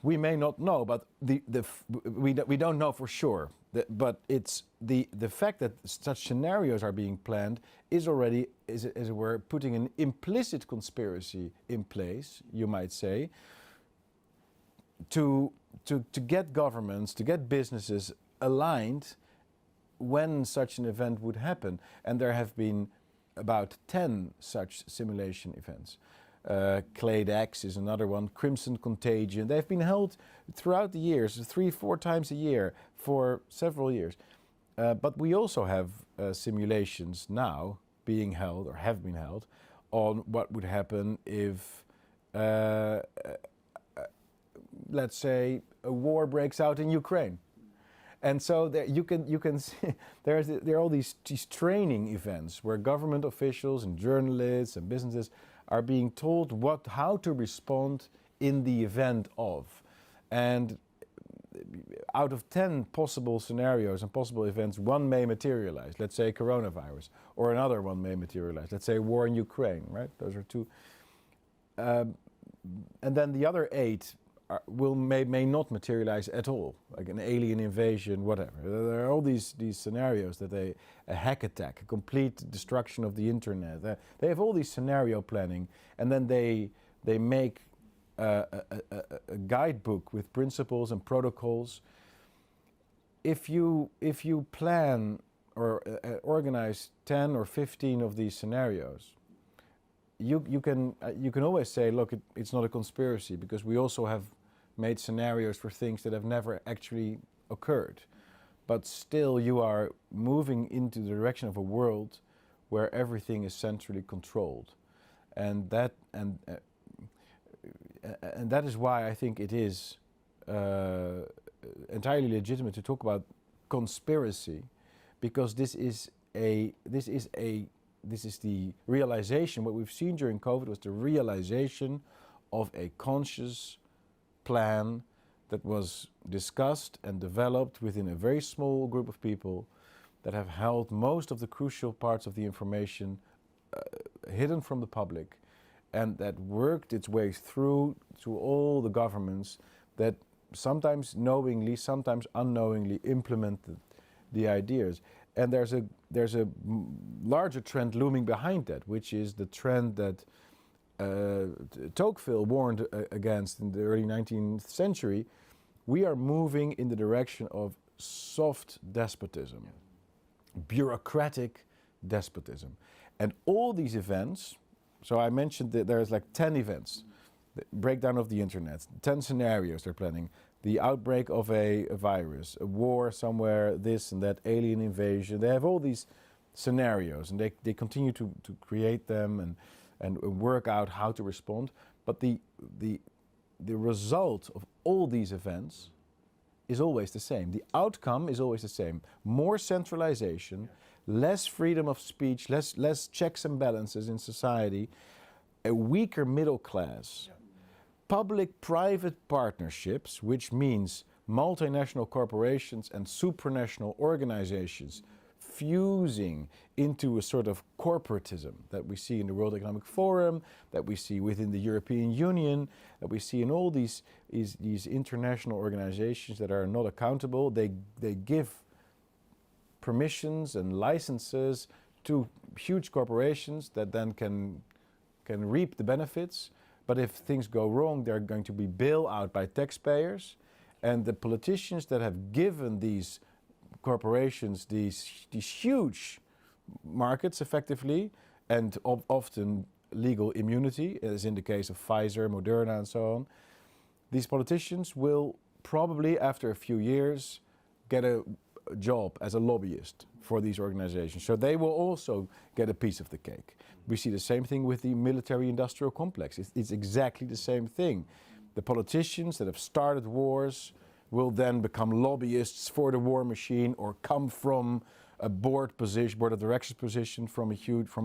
We may not know, but we don't know for sure. But it's the fact that such scenarios are being planned is already, as it were, putting an implicit conspiracy in place, you might say, to get governments, to get businesses aligned when such an event would happen. And there have been about 10 such simulation events. Clade X is another one, Crimson Contagion. They've been held throughout the years, 3-4 times a year for several years. But we also have simulations now being held, or have been held, on what would happen if, let's say, a war breaks out in Ukraine. And so there you can see there are all these training events where government officials and journalists and businesses are being told how to respond in the event of. And out of 10 possible scenarios and possible events, one may materialize. Let's say coronavirus, or another one may materialize. Let's say war in Ukraine, right? Those are two. And then the other 8 may not materialize at all, like an alien invasion, whatever. There are all these scenarios that a hack attack, a complete destruction of the internet. They have all these scenario planning, and then they make a guidebook with principles and protocols. If you plan organize 10 or 15 of these scenarios, you can always say, look, it's not a conspiracy, because we also have made scenarios for things that have never actually occurred. But still, you are moving into the direction of a world where everything is centrally controlled, and that is why I think it is entirely legitimate to talk about conspiracy, because this is the realization. What we've seen during COVID was the realization of a conscious plan that was discussed and developed within a very small group of people that have held most of the crucial parts of the information hidden from the public, and that worked its way through to all the governments that sometimes knowingly, sometimes unknowingly implemented the ideas. And there's a larger trend looming behind that, which is the trend that Tocqueville warned against in the early 19th century. We are moving in the direction of soft despotism, bureaucratic despotism. And all these events, so I mentioned that there's like 10 events, the breakdown of the internet, 10 scenarios they're planning, the outbreak of a virus, a war somewhere, this and that, alien invasion. They have all these scenarios, and they continue to create them and work out how to respond. But the result of all these events is always the same. The outcome is always the same. More centralization, less freedom of speech, less checks and balances in society, a weaker middle class, public-private partnerships, which means multinational corporations and supranational organizations fusing into a sort of corporatism that we see in the World Economic Forum, that we see within the European Union, that we see in all these international organizations that are not accountable. They give permissions and licenses to huge corporations that then can reap the benefits. But if things go wrong, they're going to be bailed out by taxpayers. And the politicians that have given these corporations these huge markets effectively, and often legal immunity, as in the case of Pfizer, Moderna and so on, these politicians will probably after a few years get a job as a lobbyist for these organizations. So they will also get a piece of the cake. We see the same thing with the military-industrial complex. It's exactly the same thing. The politicians that have started wars will then become lobbyists for the war machine, or come from a board of directors position from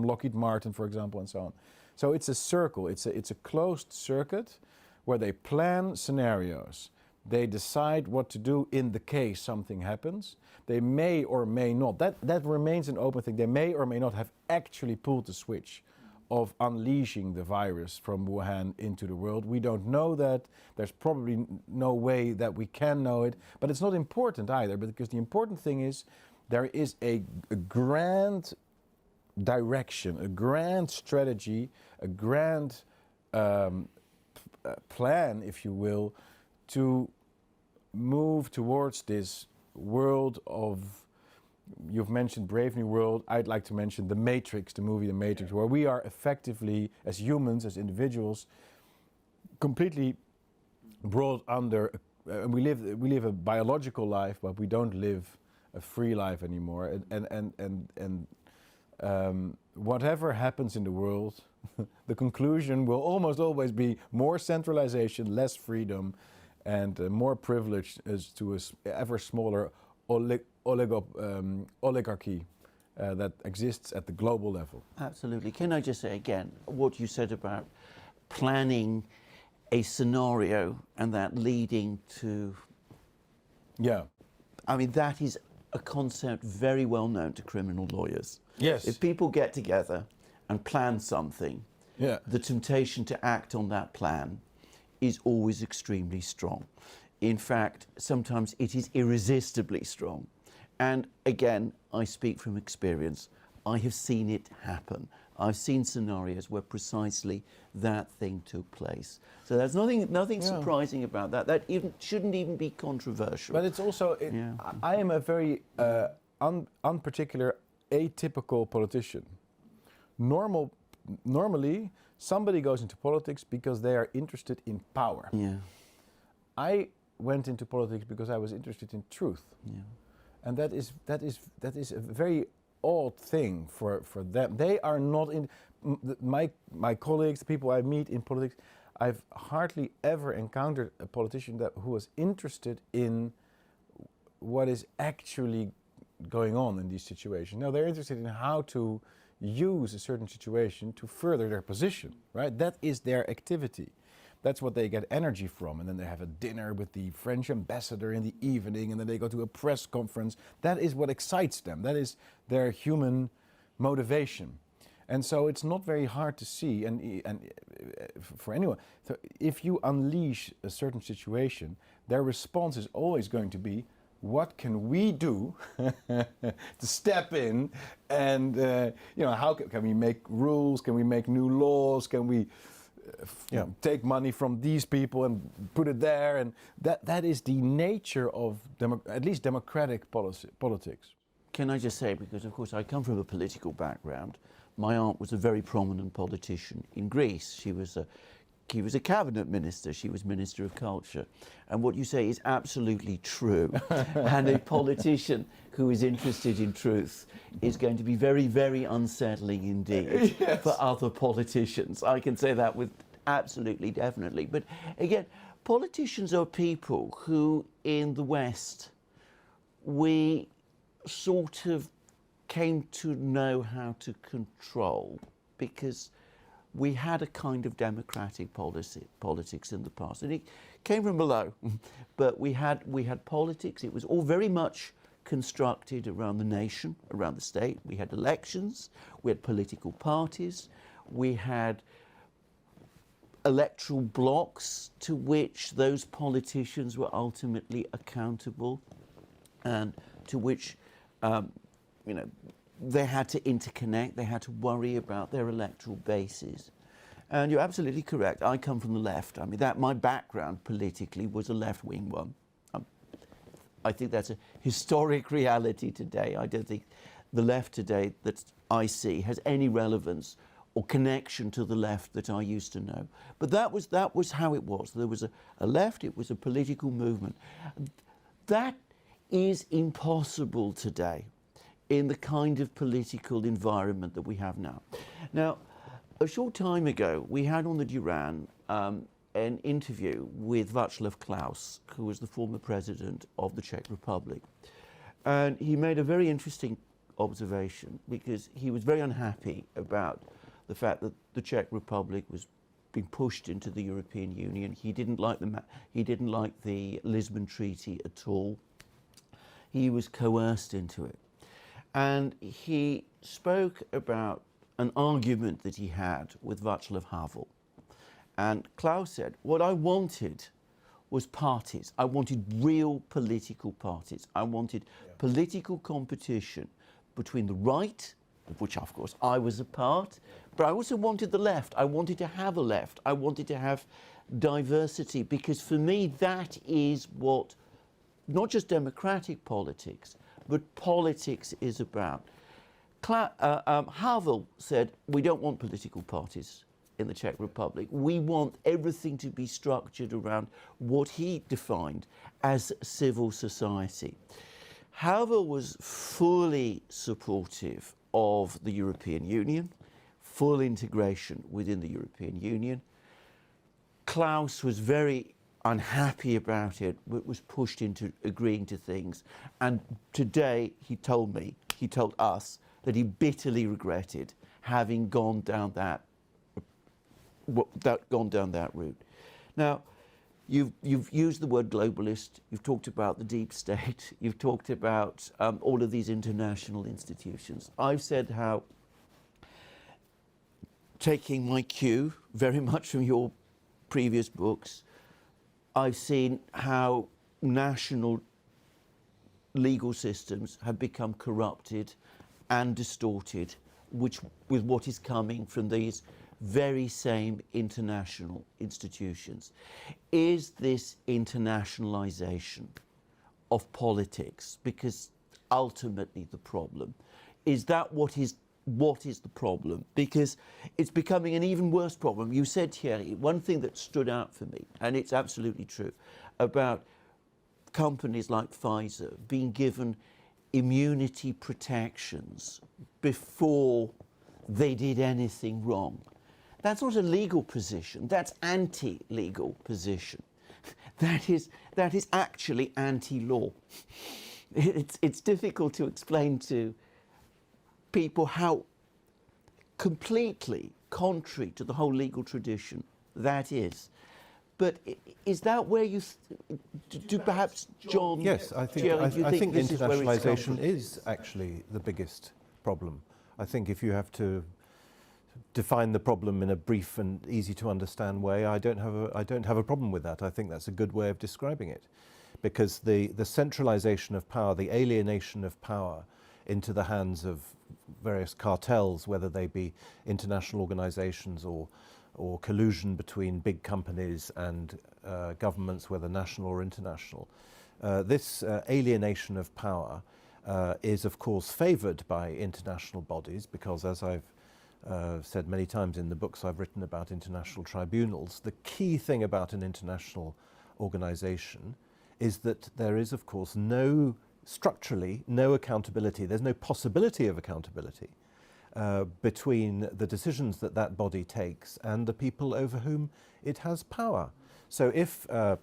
Lockheed Martin, for example, and so on. So it's a circle. It's a closed circuit where they plan scenarios. They decide what to do in the case something happens. They may or may not. That remains an open thing. They may or may not have actually pulled the switch of unleashing the virus from Wuhan into the world. We don't know that. There's probably no way that we can know it. But it's not important either, because the important thing is there is a grand direction, a grand strategy, a grand plan, if you will, to move towards this world of, you've mentioned Brave New World, I'd like to mention The Matrix, the movie The Matrix, where we are effectively, as humans, as individuals, completely brought under, we live a biological life, but we don't live a free life anymore. And whatever happens in the world, the conclusion will almost always be more centralization, less freedom, and more privilege as to an ever smaller oligarchy that exists at the global level. Absolutely. Can I just say again what you said about planning a scenario and that leading to... Yeah. I mean, that is a concept very well known to criminal lawyers. Yes. If people get together and plan something, yeah, the temptation to act on that plan is always extremely strong. In fact, sometimes it is irresistibly strong. And again, I speak from experience. I have seen it happen. I've seen scenarios where precisely that thing took place. So there's nothing surprising about that. That shouldn't even be controversial. But it's also, I am a very unparticular, atypical politician. Normally, somebody goes into politics because they are interested in power. Yeah. I went into politics because I was interested in truth. Yeah. And that is a very odd thing for them. They are not in my colleagues, the people I meet in politics. I've hardly ever encountered a politician who was interested in what is actually going on in these situations. No, they're interested in how to use a certain situation to further their position, right? That is their activity. That's what they get energy from. And then they have a dinner with the French ambassador in the evening, and then they go to a press conference. That is what excites them. That is their human motivation. And so it's not very hard to see, and for anyone, so if you unleash a certain situation, their response is always going to be, what can we do to step in and, how can we make rules? Can we make new laws? Can we take money from these people and put it there? And that is the nature of at least democratic politics. Can I just say, because of course I come from a political background, my aunt was a very prominent politician in Greece. She was a cabinet minister, she was Minister of Culture. And what you say is absolutely true. And a politician who is interested in truth is going to be very, very unsettling indeed for other politicians. I can say that with absolutely definitely. But again, politicians are people who in the West, we sort of came to know how to control, because we had a kind of democratic politics in the past, and it came from below. But we had politics. It was all very much constructed around the nation, around the state. We had elections. We had political parties. We had electoral blocks to which those politicians were ultimately accountable, and to which they had to interconnect, they had to worry about their electoral bases. And you're absolutely correct. I come from the left. I mean, my background politically was a left-wing one. I think that's a historic reality today. I don't think the left today that I see has any relevance or connection to the left that I used to know. But that was how it was. There was a left, it was a political movement. That is impossible today in the kind of political environment that we have now. Now, a short time ago, we had on the Duran an interview with Václav Klaus, who was the former president of the Czech Republic. And he made a very interesting observation, because he was very unhappy about the fact that the Czech Republic was being pushed into the European Union. He didn't like the Lisbon Treaty at all. He was coerced into it. And he spoke about an argument that he had with Václav Havel. And Klaus said, what I wanted was parties. I wanted real political parties. I wanted political competition between the right, of which of course I was a part, but I also wanted the left. I wanted to have a left. I wanted to have diversity, because for me that is what not just democratic politics, but politics is about. Havel said, we don't want political parties in the Czech Republic. We want everything to be structured around what he defined as civil society. Havel was fully supportive of the European Union, full integration within the European Union. Klaus was very unhappy about it, but was pushed into agreeing to things. And today he told us that he bitterly regretted having gone down that route. Now, you've used the word globalist. You've talked about the deep state. You've talked about all of these international institutions. I've said how, taking my cue very much from your previous books, I've seen how national legal systems have become corrupted and distorted, with what is coming from these very same international institutions. Is this internationalization of politics? Because ultimately the problem? Is that what is the problem? Because it's becoming an even worse problem. You said, Thierry, one thing that stood out for me, and it's absolutely true, about companies like Pfizer being given immunity protections before they did anything wrong. That's not a legal position, that's anti-legal position. That is actually anti-law. It's difficult to explain to people how completely contrary to the whole legal tradition that is. But is that where you do perhaps, John? Yes, I think, Thierry, I think this is where it's come internationalisation from? is actually the biggest problem. I think if you have to define the problem in a brief and easy to understand way, I don't have a problem with that. I think that's a good way of describing it, because the centralisation of power, the alienation of power into the hands of various cartels, whether they be international organisations or collusion between big companies and governments, whether national or international. This alienation of power is, of course, favoured by international bodies, because, as I've said many times in the books I've written about international tribunals, the key thing about an international organisation is that there is, of course, structurally no accountability. There's no possibility of accountability between the decisions that that body takes and the people over whom it has power. So if, to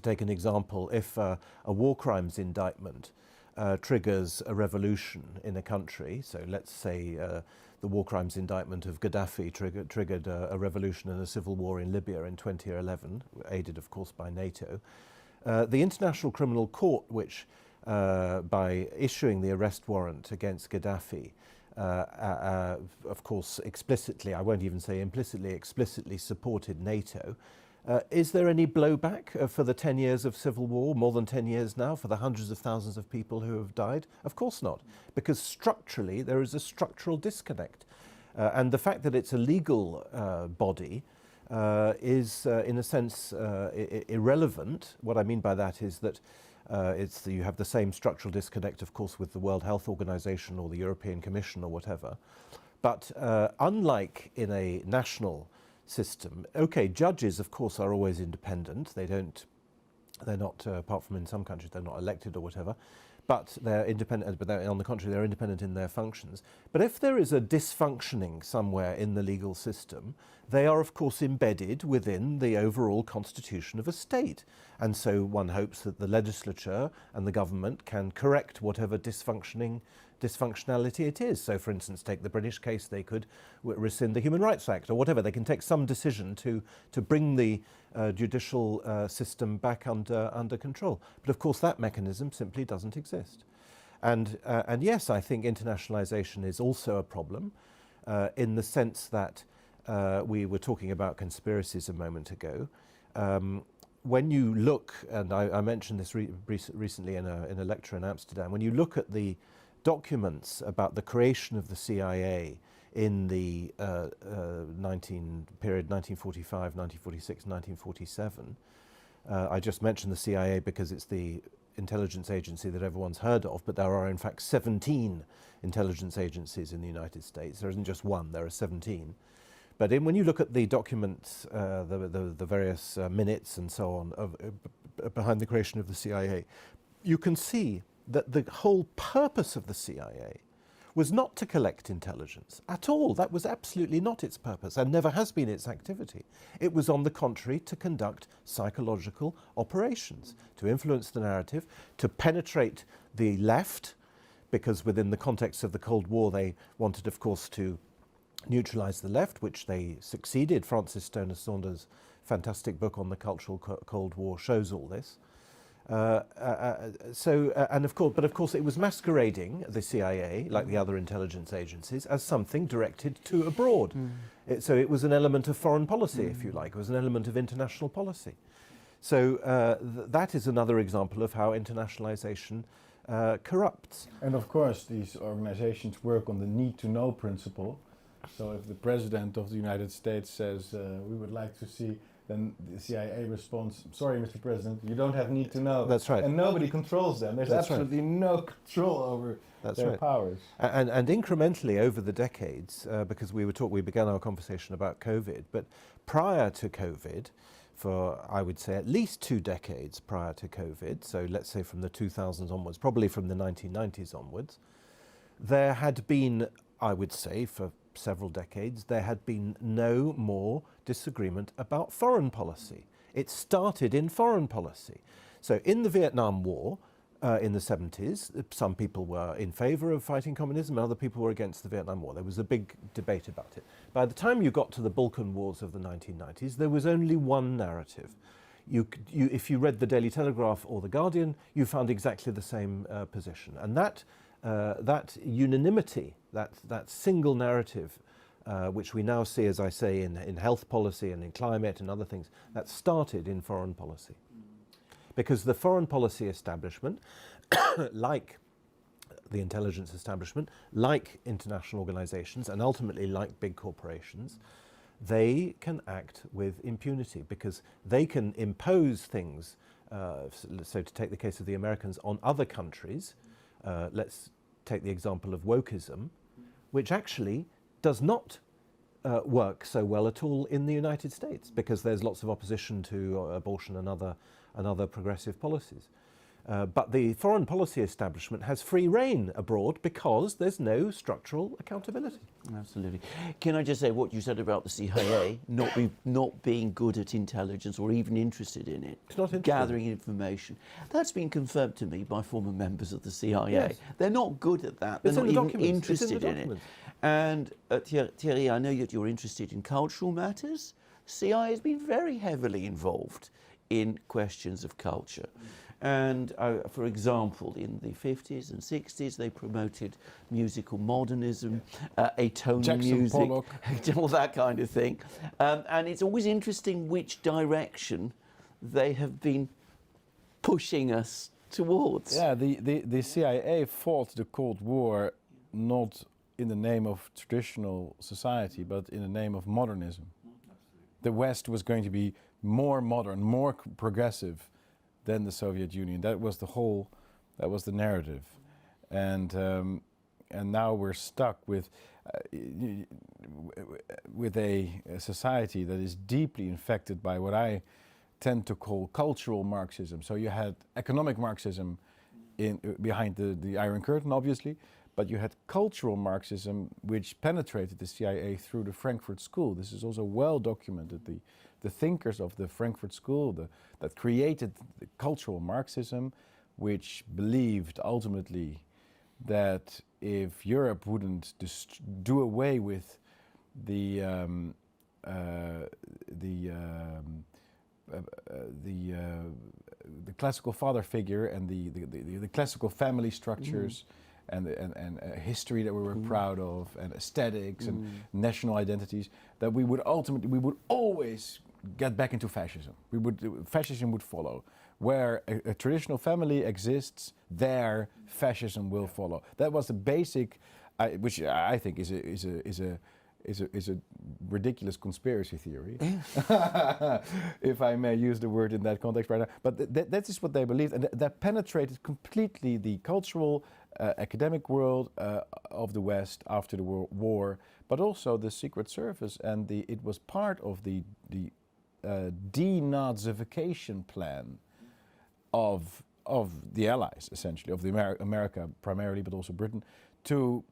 take an example, if a war crimes indictment triggers a revolution in a country, so let's say the war crimes indictment of Gaddafi triggered a revolution and a civil war in Libya in 2011, aided of course by NATO, the International Criminal Court, which by issuing the arrest warrant against Gaddafi, of course explicitly, I won't even say implicitly, explicitly supported NATO. Is there any blowback for the 10 years of civil war, more than 10 years now, for the hundreds of thousands of people who have died? Of course not, because structurally there is a structural disconnect. And the fact that it's a legal body is in a sense irrelevant. What I mean by that is that you have the same structural disconnect, of course, with the World Health Organization or the European Commission or whatever. But unlike in a national system, okay, judges, of course, are always independent. They're not, apart from in some countries, they're not elected or whatever, but they're independent, but on the contrary, they're independent in their functions. But if there is a dysfunctioning somewhere in the legal system, they are, of course, embedded within the overall constitution of a state. And so one hopes that the legislature and the government can correct whatever dysfunctionality it is. So, for instance, take the British case, they could rescind the Human Rights Act or whatever. They can take some decision to bring the judicial system back under control. But of course, that mechanism simply doesn't exist. And yes, I think internationalization is also a problem in the sense that we were talking about conspiracies a moment ago. When you look, and I mentioned this recently in a lecture in Amsterdam, when you look at the documents about the creation of the CIA in the period 1945, 1946, 1947. I just mentioned the CIA because it's the intelligence agency that everyone's heard of, but there are in fact 17 intelligence agencies in the United States. There isn't just one, there are 17. But when you look at the documents, the various minutes and so on behind the creation of the CIA, you can see that the whole purpose of the CIA was not to collect intelligence at all. That was absolutely not its purpose and never has been its activity. It was, on the contrary, to conduct psychological operations, to influence the narrative, to penetrate the left, because within the context of the Cold War they wanted, of course, to neutralize the left, which they succeeded. Francis Stoner Saunders' fantastic book on the cultural Cold War shows all this. And of course, it was masquerading, the CIA, like the other intelligence agencies, as something directed to abroad. So it was an element of foreign policy, if you like. It was an element of international policy. So that is another example of how internationalization corrupts. And of course, these organizations work on the need-to-know principle. So if the President of the United States says, we would like to see then the CIA responds, sorry, Mr. President, you don't have need to know. That's right. And nobody controls them. There's That's right. absolutely no control over their powers. And incrementally over the decades, because we began our conversation about COVID, but prior to COVID, for I would say at least 2 decades prior to COVID, so let's say from the 2000s onwards, probably from the 1990s onwards, there had been, I would say, for several decades, there had been no more disagreement about foreign policy. It started in foreign policy. So in the Vietnam War, in the 70s, some people were in favor of fighting communism and other people were against the Vietnam War. There was a big debate about it. By the time you got to the Balkan Wars of the 1990s, there was only one narrative. If you read the Daily Telegraph or the Guardian, you found exactly the same position. And that unanimity, that single narrative, which we now see, as I say, in health policy and in climate and other things, that started in foreign policy. Because the foreign policy establishment, like the intelligence establishment, like international organizations, and ultimately like big corporations, they can act with impunity because they can impose things, so to take the case of the Americans, on other countries. Let's take the example of wokeism, which actually does not work so well at all in the United States because there's lots of opposition to abortion and other progressive policies. But the foreign policy establishment has free rein abroad because there's no structural accountability. Absolutely. Can I just say what you said about the CIA not being good at intelligence or even interested in it, It's not interested. gathering information? That's been confirmed to me by former members of the CIA. Yes. They're not good at that. They're It's not in the even documents. It's in the interested in it. documents. And Thierry, I know that you're interested in cultural matters. CIA has been very heavily involved in questions of culture. And for example, in the 50s and 60s, they promoted musical modernism, atonal Jackson music, Pollock. all that kind of thing. And it's always interesting which direction they have been pushing us towards. Yeah, the CIA fought the Cold War not in the name of traditional society, but in the name of modernism. The West was going to be more modern, more progressive than the Soviet Union. That was the narrative, and now we're stuck with a society that is deeply infected by what I tend to call cultural Marxism. So you had economic Marxism behind the Iron Curtain, obviously, but you had cultural Marxism, which penetrated the CIA through the Frankfurt School. This is also well documented. The thinkers of the Frankfurt School that created the cultural Marxism, which believed ultimately that if Europe wouldn't do away with the classical father figure and the classical family structures and history that we were proud of and aesthetics and national identities, that we would always get back into fascism. Fascism would follow. Where a traditional family exists, there fascism will follow. That was the basic, which I think is a ridiculous conspiracy theory, if I may use the word in that context right now. But that is what they believed, and that penetrated completely the cultural, academic world of the West after the World War, but also the Secret Service, and it was part of the denazification plan of the Allies, essentially, of the America primarily, but also Britain, to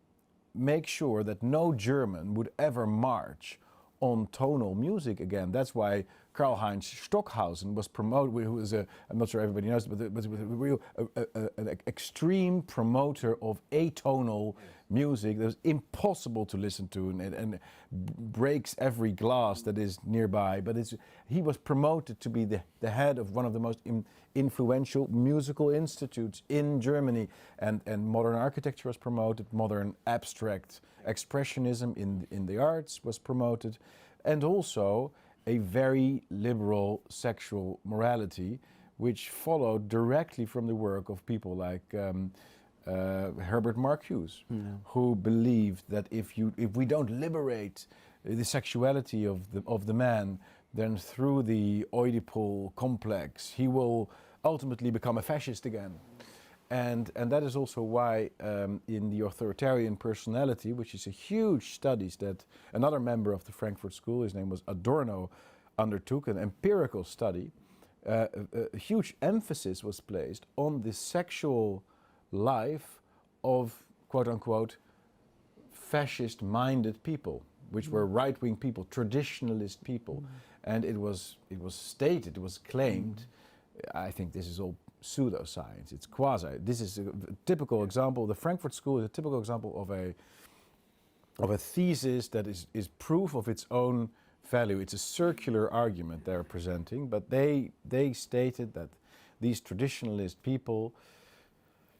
make sure that no German would ever march on tonal music again. That's why Karl-Heinz Stockhausen was promoted, who was I'm not sure everybody knows, but was an extreme promoter of atonal music that was impossible to listen to and breaks every glass that is nearby. But he was promoted to be the head of one of the most influential musical institutes in Germany, and modern architecture was promoted, modern abstract expressionism in the arts was promoted, and also a very liberal sexual morality, which followed directly from the work of people like Herbert Marcuse, who believed that if we don't liberate the sexuality of the man then through the Oedipal complex, he will ultimately become a fascist again. And that is also why in the authoritarian personality, which is a huge studies that another member of the Frankfurt School, his name was Adorno, undertook, an empirical study, a huge emphasis was placed on the sexual life of, quote unquote, fascist-minded people, which were right-wing people, traditionalist people. And it was stated, it was claimed, I think this is all pseudoscience, it's quasi. This is a typical example. The Frankfurt School is a typical example of a thesis that is proof of its own value. It's a circular argument they're presenting, but they stated that these traditionalist people,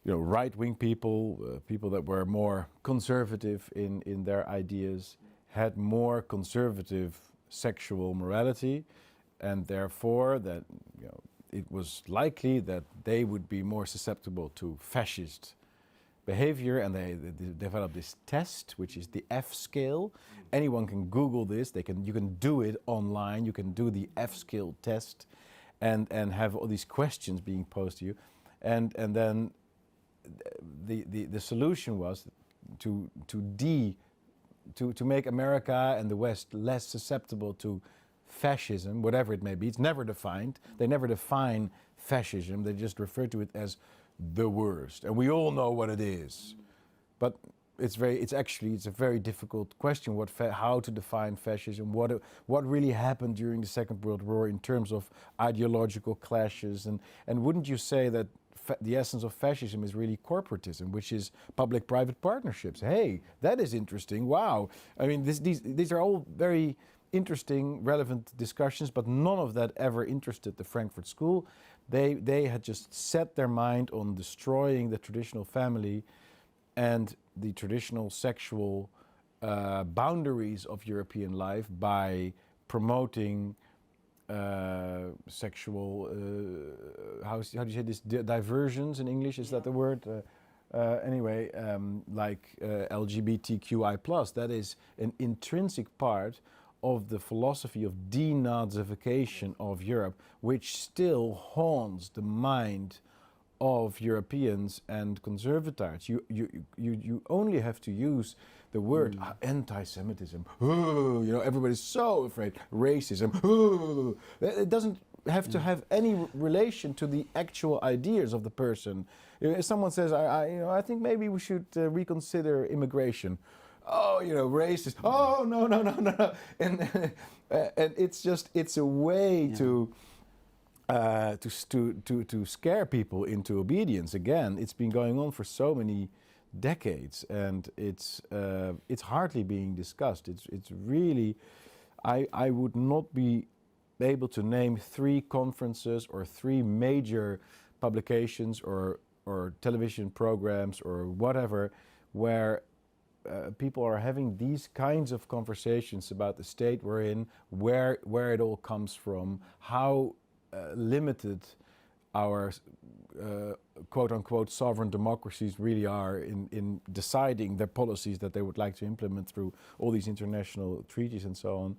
right-wing people, people that were more conservative in their ideas, had more conservative sexual morality, and therefore that it was likely that they would be more susceptible to fascist behavior, and they developed this test, which is the F scale. Anyone can Google this. You can do it online. You can do the F scale test, and have all these questions being posed to you, and then the solution was to make America and the West less susceptible to fascism, whatever it may be. It's never defined. They never define fascism. They just refer to it as the worst, and we all know what it is. But it's a very difficult question. How to define fascism? What really happened during the Second World War in terms of ideological clashes? And wouldn't you say that the essence of fascism is really corporatism, which is public-private partnerships? Hey, that is interesting. Wow. I mean, these are all very interesting, relevant discussions, but none of that ever interested the Frankfurt School. They had just set their mind on destroying the traditional family and the traditional sexual boundaries of European life by promoting sexual, how do you say this, diversions in English, is that the word? Anyway, like LGBTQI+, that is an intrinsic part of the philosophy of denazification of Europe, which still haunts the mind of Europeans and conservators. You only have to use the word anti-Semitism. Everybody's so afraid. Racism. It doesn't have to have any relation to the actual ideas of the person. If someone says, I think maybe we should reconsider immigration. Oh, racist. Oh, no. And it's a way to scare people into obedience. Again, it's been going on for so many decades, and it's hardly being discussed. It's really, I would not be able to name 3 conferences or 3 major publications or television programs or whatever where people are having these kinds of conversations about the state we're in, where it all comes from, how limited our quote-unquote sovereign democracies really are in deciding their policies that they would like to implement through all these international treaties and so on.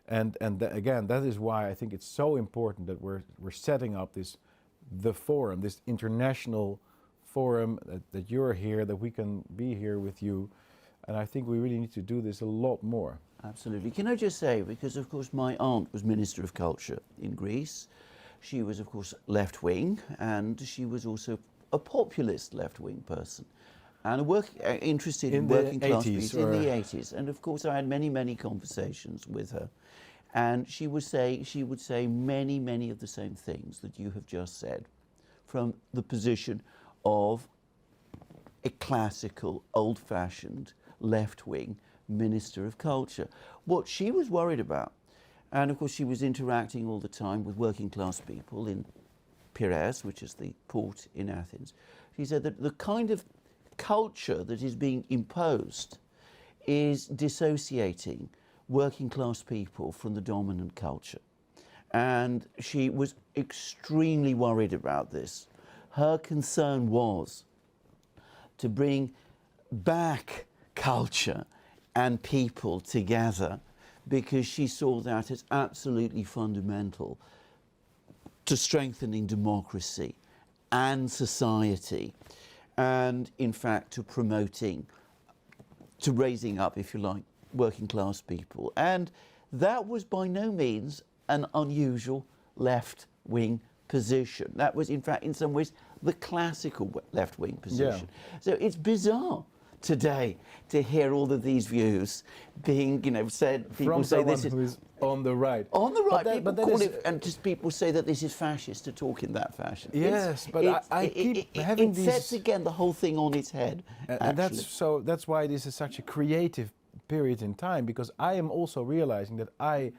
And again, that is why I think it's so important that we're setting up the forum, this international forum, that you're here, that we can be here with you. And I think we really need to do this a lot more. Absolutely. Can I just say, because of course my aunt was Minister of Culture in Greece. She was of course left-wing, and she was also a populist left-wing person, and interested in working class people in the 80s. And of course I had many conversations with her, and she would say many of the same things that you have just said, from the position of a classical, old-fashioned, left-wing Minister of Culture. What she was worried about, and of course she was interacting all the time with working class people in Piraeus, which is the port in Athens, she said that the kind of culture that is being imposed is dissociating working class people from the dominant culture. And she was extremely worried about this. Her concern was to bring back culture and people together, because she saw that as absolutely fundamental to strengthening democracy and society, and in fact to promoting, to raising up, if you like, working class people. And that was by no means an unusual left-wing position. That was, in fact, in some ways, the classical left-wing position. Yeah. So it's bizarre today to hear all of these views being, said. People From say this who is on the right. on the right. People that call is, it, and just people say that this is fascist to talk in that fashion. Yes, but I keep having it these. sets again the whole thing on its head. And that's why this is such a creative period in time, because I am also realizing that I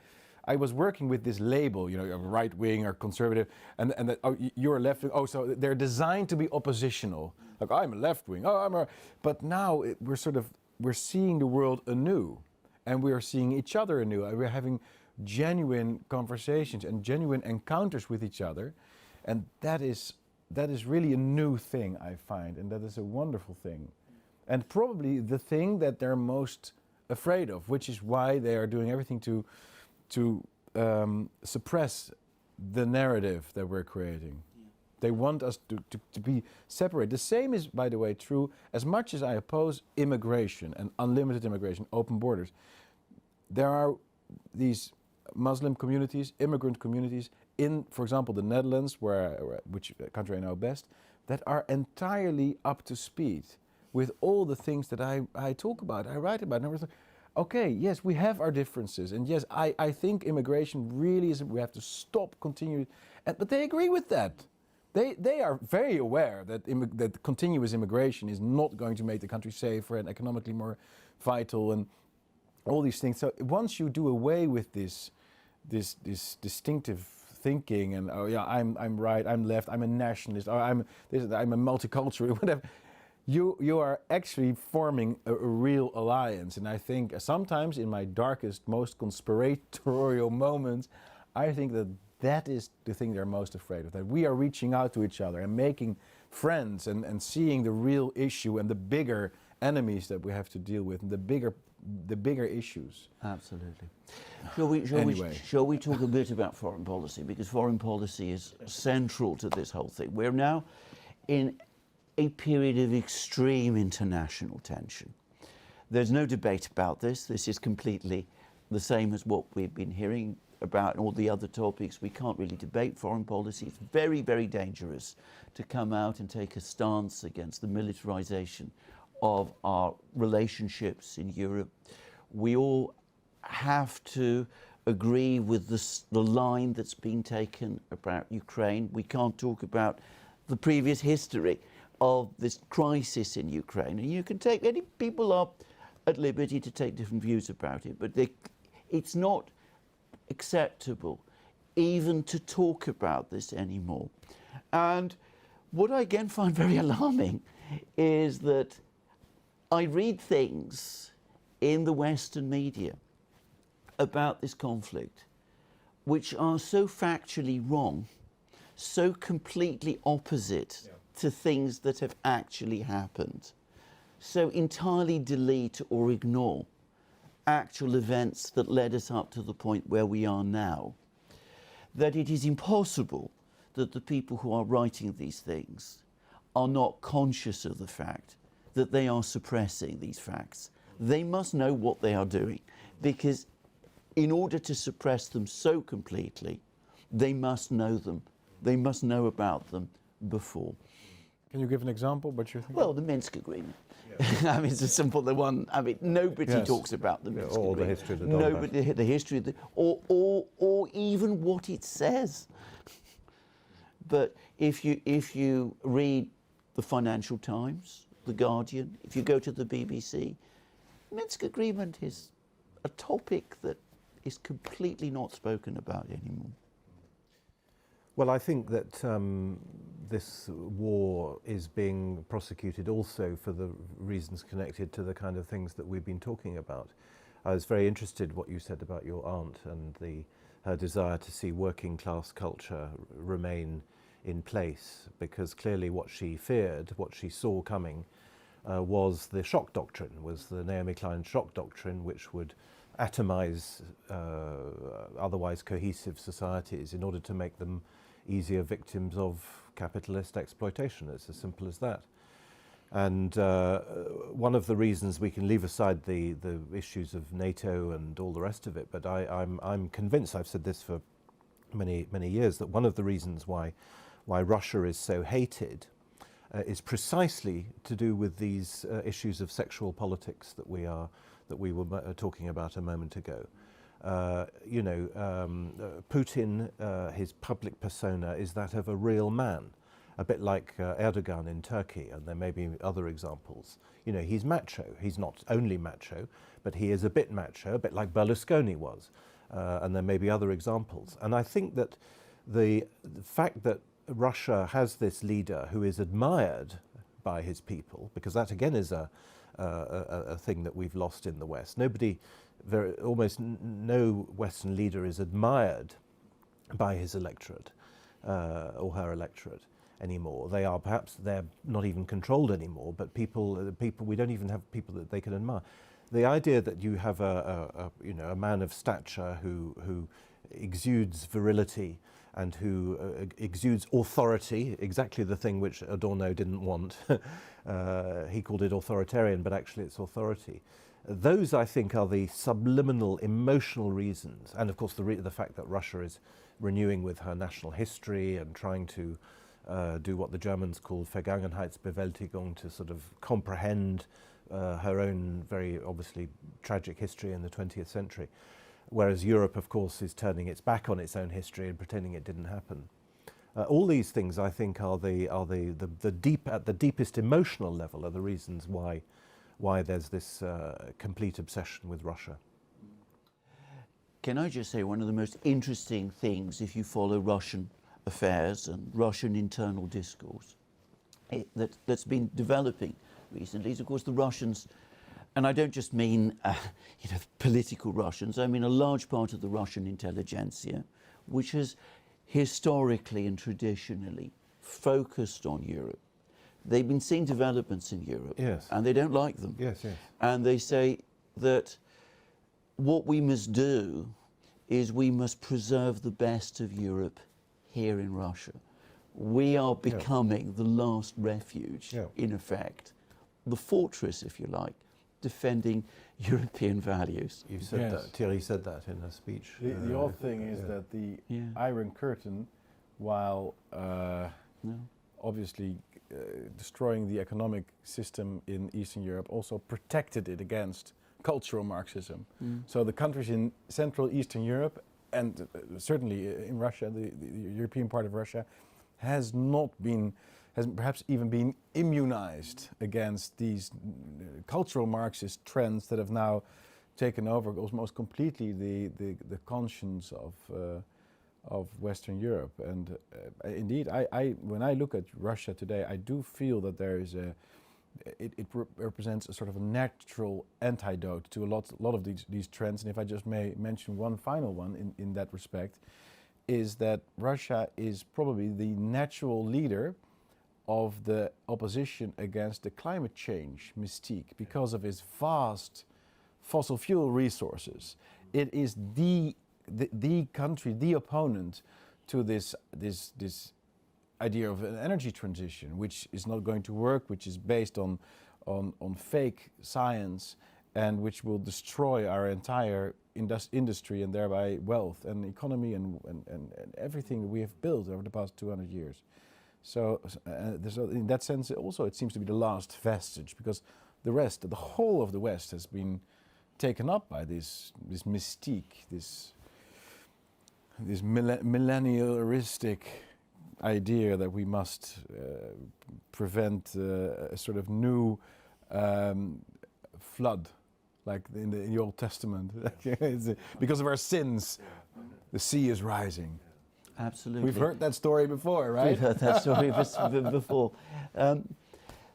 was working with this label, you're right wing or conservative, and that you're a left wing. Oh, so they're designed to be oppositional. Like I'm a left wing. Oh, I'm a. But now we're seeing the world anew, and we are seeing each other anew. We're having genuine conversations and genuine encounters with each other, and that is really a new thing, I find, and that is a wonderful thing, and probably the thing that they're most afraid of, which is why they are doing everything to suppress the narrative that we're creating. Yeah. They want us to be separate. The same is, by the way, true as much as I oppose immigration and unlimited immigration, open borders. There are these Muslim communities, immigrant communities in, for example, the Netherlands, which country I know best, that are entirely up to speed with all the things that I talk about, I write about. And okay, yes, we have our differences, and yes, I think immigration really is, we have to stop, continue, but they agree with that. They are very aware that continuous immigration is not going to make the country safer and economically more vital and all these things. So once you do away with this distinctive thinking and I'm right, I'm left, I'm a nationalist, or I'm a multicultural, whatever. You are actually forming a real alliance, and I think sometimes in my darkest, most conspiratorial moments, I think that is the thing they're most afraid of, that we are reaching out to each other and making friends and seeing the real issue and the bigger enemies that we have to deal with, and the bigger issues. Absolutely. Shall we talk a bit about foreign policy, because foreign policy is central to this whole thing. We're now in a period of extreme international tension. There's no debate about this. This is completely the same as what we've been hearing about all the other topics. We can't really debate foreign policy. It's very, very dangerous to come out and take a stance against the militarization of our relationships in Europe. We all have to agree with the line that's been taken about Ukraine. We can't talk about the previous history of this crisis in Ukraine. And you can take, any people are at liberty to take different views about it, but it's not acceptable even to talk about this anymore. And what I again find very alarming is that I read things in the Western media about this conflict which are so factually wrong, so completely opposite to things that have actually happened, so entirely delete or ignore actual events that led us up to the point where we are now, that it is impossible that the people who are writing these things are not conscious of the fact that they are suppressing these facts. They must know what they are doing, because in order to suppress them so completely, they must know them. They must know about them before. Can you give an example what you're thinking? Well, the Minsk Agreement. Yeah. I mean, it's a simple the one. I mean, nobody talks about the Minsk Agreement. The history of the Donbass. Nobody, the history of the, or even what it says. But if you read the Financial Times, the Guardian, if you go to the BBC, Minsk Agreement is a topic that is completely not spoken about anymore. Well, I think that this war is being prosecuted also for the reasons connected to the kind of things that we've been talking about. I was very interested what you said about your aunt and her desire to see working class culture remain in place, because clearly what she feared, what she saw coming, was the shock doctrine, was the Naomi Klein shock doctrine, which would atomize otherwise cohesive societies in order to make them easier victims of capitalist exploitation. It's as simple as that. And one of the reasons we can leave aside the issues of NATO and all the rest of it, but I'm convinced, I've said this for many years, that one of the reasons why Russia is so hated is precisely to do with these issues of sexual politics that we were talking about a moment ago. Putin, his public persona is that of a real man, a bit like Erdogan in Turkey, and there may be other examples. He's macho. He's not only macho, but he is a bit macho, a bit like Berlusconi was, and there may be other examples. And I think that the fact that Russia has this leader who is admired by his people, because that again is a thing that we've lost in the West. Almost no Western leader is admired by his electorate or her electorate anymore. They're not even controlled anymore, but we don't even have people that they can admire. The idea that you have a man of stature who exudes virility and who exudes authority, exactly the thing which Adorno didn't want. He called it authoritarian, but actually it's authority. Those, I think, are the subliminal emotional reasons. And of course the fact that Russia is renewing with her national history and trying to do what the Germans call Vergangenheitsbewältigung, to sort of comprehend her own very obviously tragic history in the 20th century. Whereas Europe, of course, is turning its back on its own history and pretending it didn't happen. All these things, I think, at the deepest emotional level, are the reasons why there's this complete obsession with Russia. Can I just say, one of the most interesting things, if you follow Russian affairs and Russian internal discourse, that's been developing recently is, of course, the Russians. And I don't just mean political Russians. I mean a large part of the Russian intelligentsia, which has historically and traditionally focused on Europe. They've been seeing developments in Europe, yes, and they don't like them. Yes, yes. And they say that what we must do is we must preserve the best of Europe here in Russia. We are becoming the last refuge, in effect, the fortress, if you like, defending European values. You said that. Thierry said that in a speech. The odd thing is that the Iron Curtain, while obviously destroying the economic system in Eastern Europe, also protected it against cultural Marxism. So the countries in Central Eastern Europe, and certainly in Russia, the European part of Russia, has perhaps even been immunized against these cultural Marxist trends that have now taken over almost completely the conscience of Western Europe. And indeed, when I look at Russia today, I do feel that there is it represents a sort of a natural antidote to a lot of these trends. And if I just may mention one final one in that respect, is that Russia is probably the natural leader of the opposition against the climate change mystique because of its vast fossil fuel resources. It is the country, the opponent to this idea of an energy transition, which is not going to work, which is based on fake science, and which will destroy our entire industry and thereby wealth and economy and everything we have built over the past 200 years. So in that sense, also it seems to be the last vestige, because the whole of the West has been taken up by this mystique, this millennialistic idea that we must prevent a sort of new flood, like in the Old Testament. Because of our sins, the sea is rising. Absolutely. We've heard that story before, right? We've heard that story before.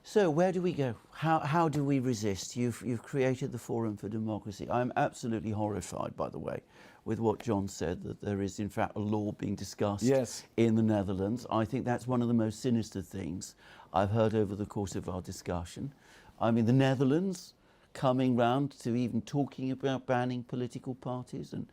So where do we go? How do we resist? You've created the Forum for Democracy. I'm absolutely horrified, by the way, with what John said, that there is in fact a law being discussed in the Netherlands. I think that's one of the most sinister things I've heard over the course of our discussion. I mean, the Netherlands coming round to even talking about banning political parties, and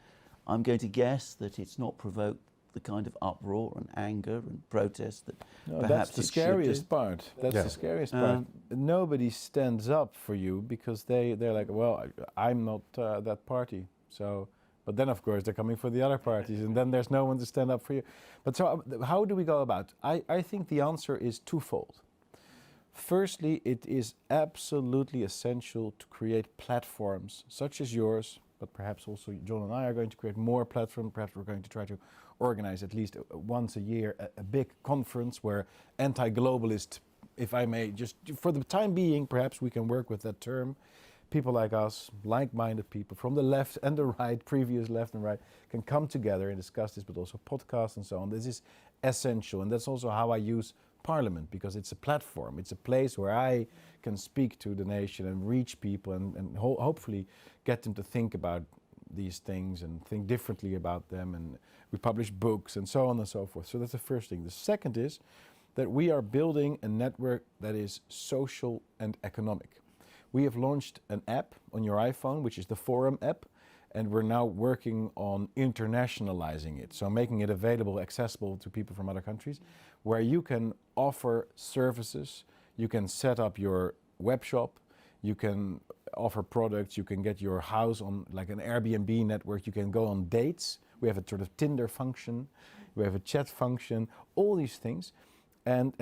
I'm going to guess that it's not provoked the kind of uproar and anger and protest that No, perhaps that's the it should scariest do. part. That's Yeah. the scariest part. Nobody stands up for you because they're like, well, I'm not that party. So, but then of course they're coming for the other parties, and then there's no one to stand up for you. But so, how do we go about? I think the answer is twofold. Firstly, it is absolutely essential to create platforms such as yours, but perhaps also John and I are going to create more platforms. Perhaps we're going to try to organize at least once a year a big conference where anti-globalist, if I may, just for the time being, perhaps we can work with that term. People like us, like-minded people from the left and the right, previous left and right, can come together and discuss this, but also podcasts and so on. This is essential, and that's also how I use Parliament, because it's a platform. It's a place where I can speak to the nation and reach people and hopefully get them to think about these things and think differently about them. And we publish books and so on and so forth. So that's the first thing. The second is that we are building a network that is social and economic. We have launched an app on your iPhone, which is the Forum app, and we're now working on internationalizing it, so making it available, accessible to people from other countries, where you can offer services, you can set up your web shop, you can offer products, you can get your house on like an Airbnb network, you can go on dates. We have a sort of Tinder function, we have a chat function, all these things. And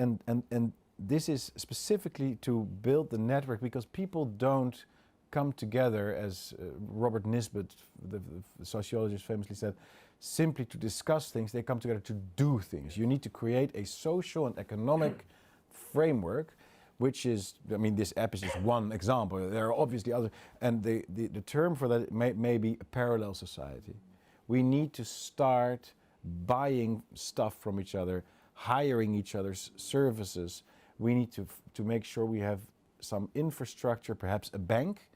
this is specifically to build the network, because people don't come together, as Robert Nisbet, the sociologist, famously said, simply to discuss things. They come together to do things. You need to create a social and economic framework, which is, I mean, this app is just one example. There are obviously other, and the term for that may be a parallel society. We need to start buying stuff from each other, hiring each other's services. We need to make sure we have some infrastructure, perhaps a bank.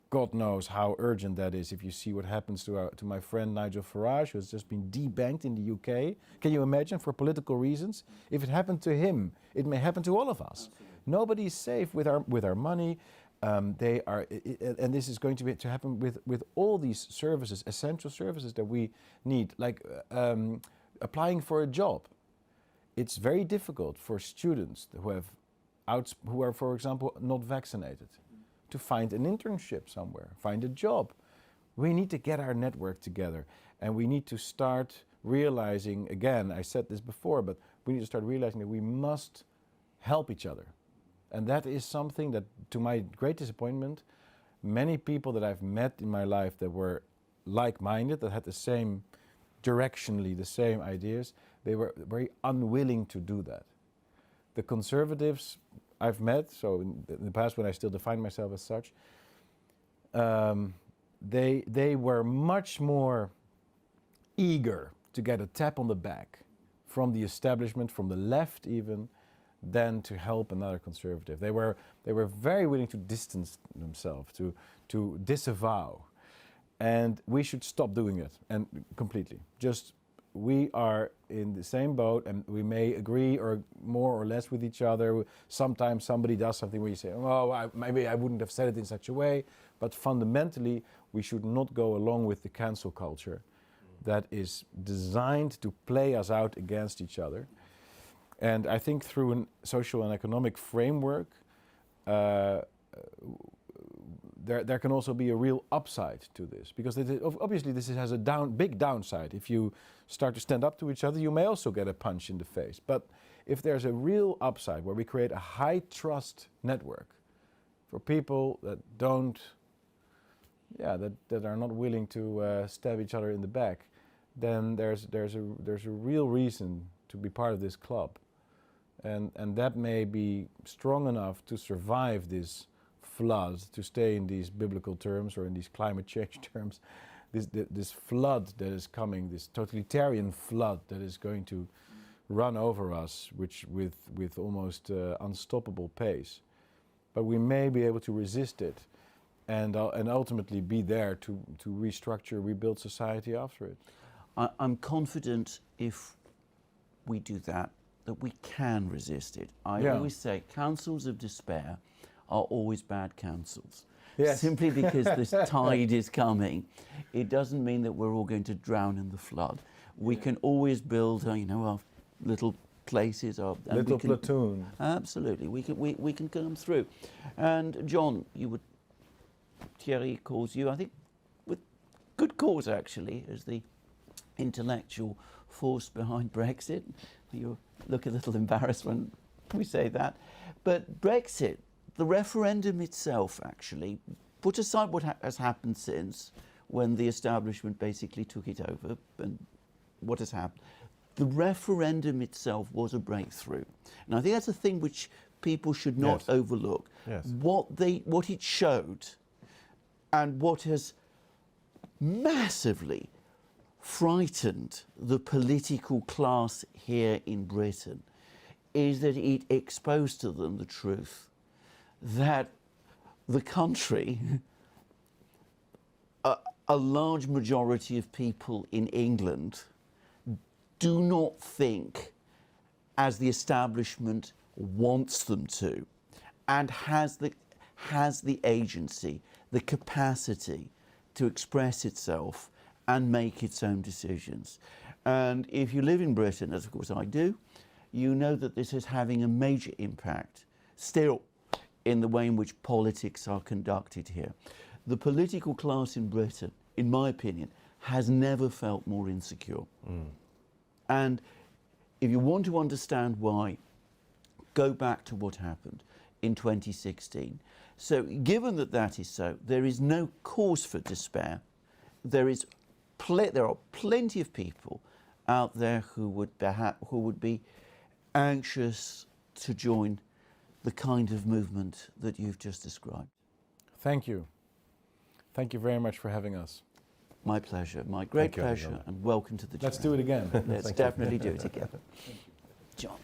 God knows how urgent that is if you see what happens to my friend Nigel Farage, who has just been debanked in the UK. Can you imagine, for political reasons? If it happened to him, it may happen to all of us. Nobody is safe with our money. And this is going to happen with all these services, essential services that we need, like applying for a job. It's very difficult for students who are, for example, not vaccinated, to find an internship somewhere, find a job. We need to get our network together, and we need to start realizing, again, I said this before, but we need to start realizing that we must help each other. And that is something that, to my great disappointment, many people that I've met in my life that were like-minded, that had the same, directionally the same ideas, they were very unwilling to do that. The conservatives I've met, so in the past when I still define myself as such, they were much more eager to get a tap on the back from the establishment, from the left even, than to help another conservative. They were very willing to distance themselves, to disavow. And we should stop doing it, and completely. Just, we are in the same boat, and we may agree or more or less with each other. Sometimes somebody does something where you say, oh, maybe I wouldn't have said it in such a way. But fundamentally, we should not go along with the cancel culture that is designed to play us out against each other. And I think through a social and economic framework, there can also be a real upside to this, because obviously this has a big downside. If you start to stand up to each other, you may also get a punch in the face. But if there's a real upside where we create a high trust network for people that that are not willing to stab each other in the back, then there's a real reason to be part of this club, and that may be strong enough to survive this flood, to stay in these biblical terms or in these climate change terms, this flood that is coming, this totalitarian flood that is going to run over us, which with almost unstoppable pace. But we may be able to resist it, and ultimately be there to restructure, rebuild society after it. I'm confident if we do that we can resist it. I always say councils of despair are always bad councils. Yes. simply because this tide is coming, it doesn't mean that we're all going to drown in the flood. We can always build, our little places. And little platoon. Absolutely, we can come through. And John, Thierry calls you, I think, with good cause actually, as the intellectual force behind Brexit. You look a little embarrassed when we say that. But Brexit, the referendum itself actually, put aside what has happened since, when the establishment basically took it over and what has happened, the referendum itself was a breakthrough. And I think that's a thing which people should not Yes. overlook. Yes. What it showed and what has massively frightened the political class here in Britain is that it exposed to them the truth that the country, a large majority of people in England do not think as the establishment wants them to, and has the agency, the capacity to express itself and make its own decisions. And if you live in Britain, as of course I do, you know that this is having a major impact still in the way in which politics are conducted here. The political class in Britain, in my opinion, has never felt more insecure. And if you want to understand why, go back to what happened in 2016. So given that that is so, there is no cause for despair. There are plenty of people out there who would be anxious to join the kind of movement that you've just described. Thank you. Thank you very much for having us. My pleasure, my great Thank you, pleasure, Alexander. and welcome to the Let's Duran. do it again. Let's definitely do it again. John.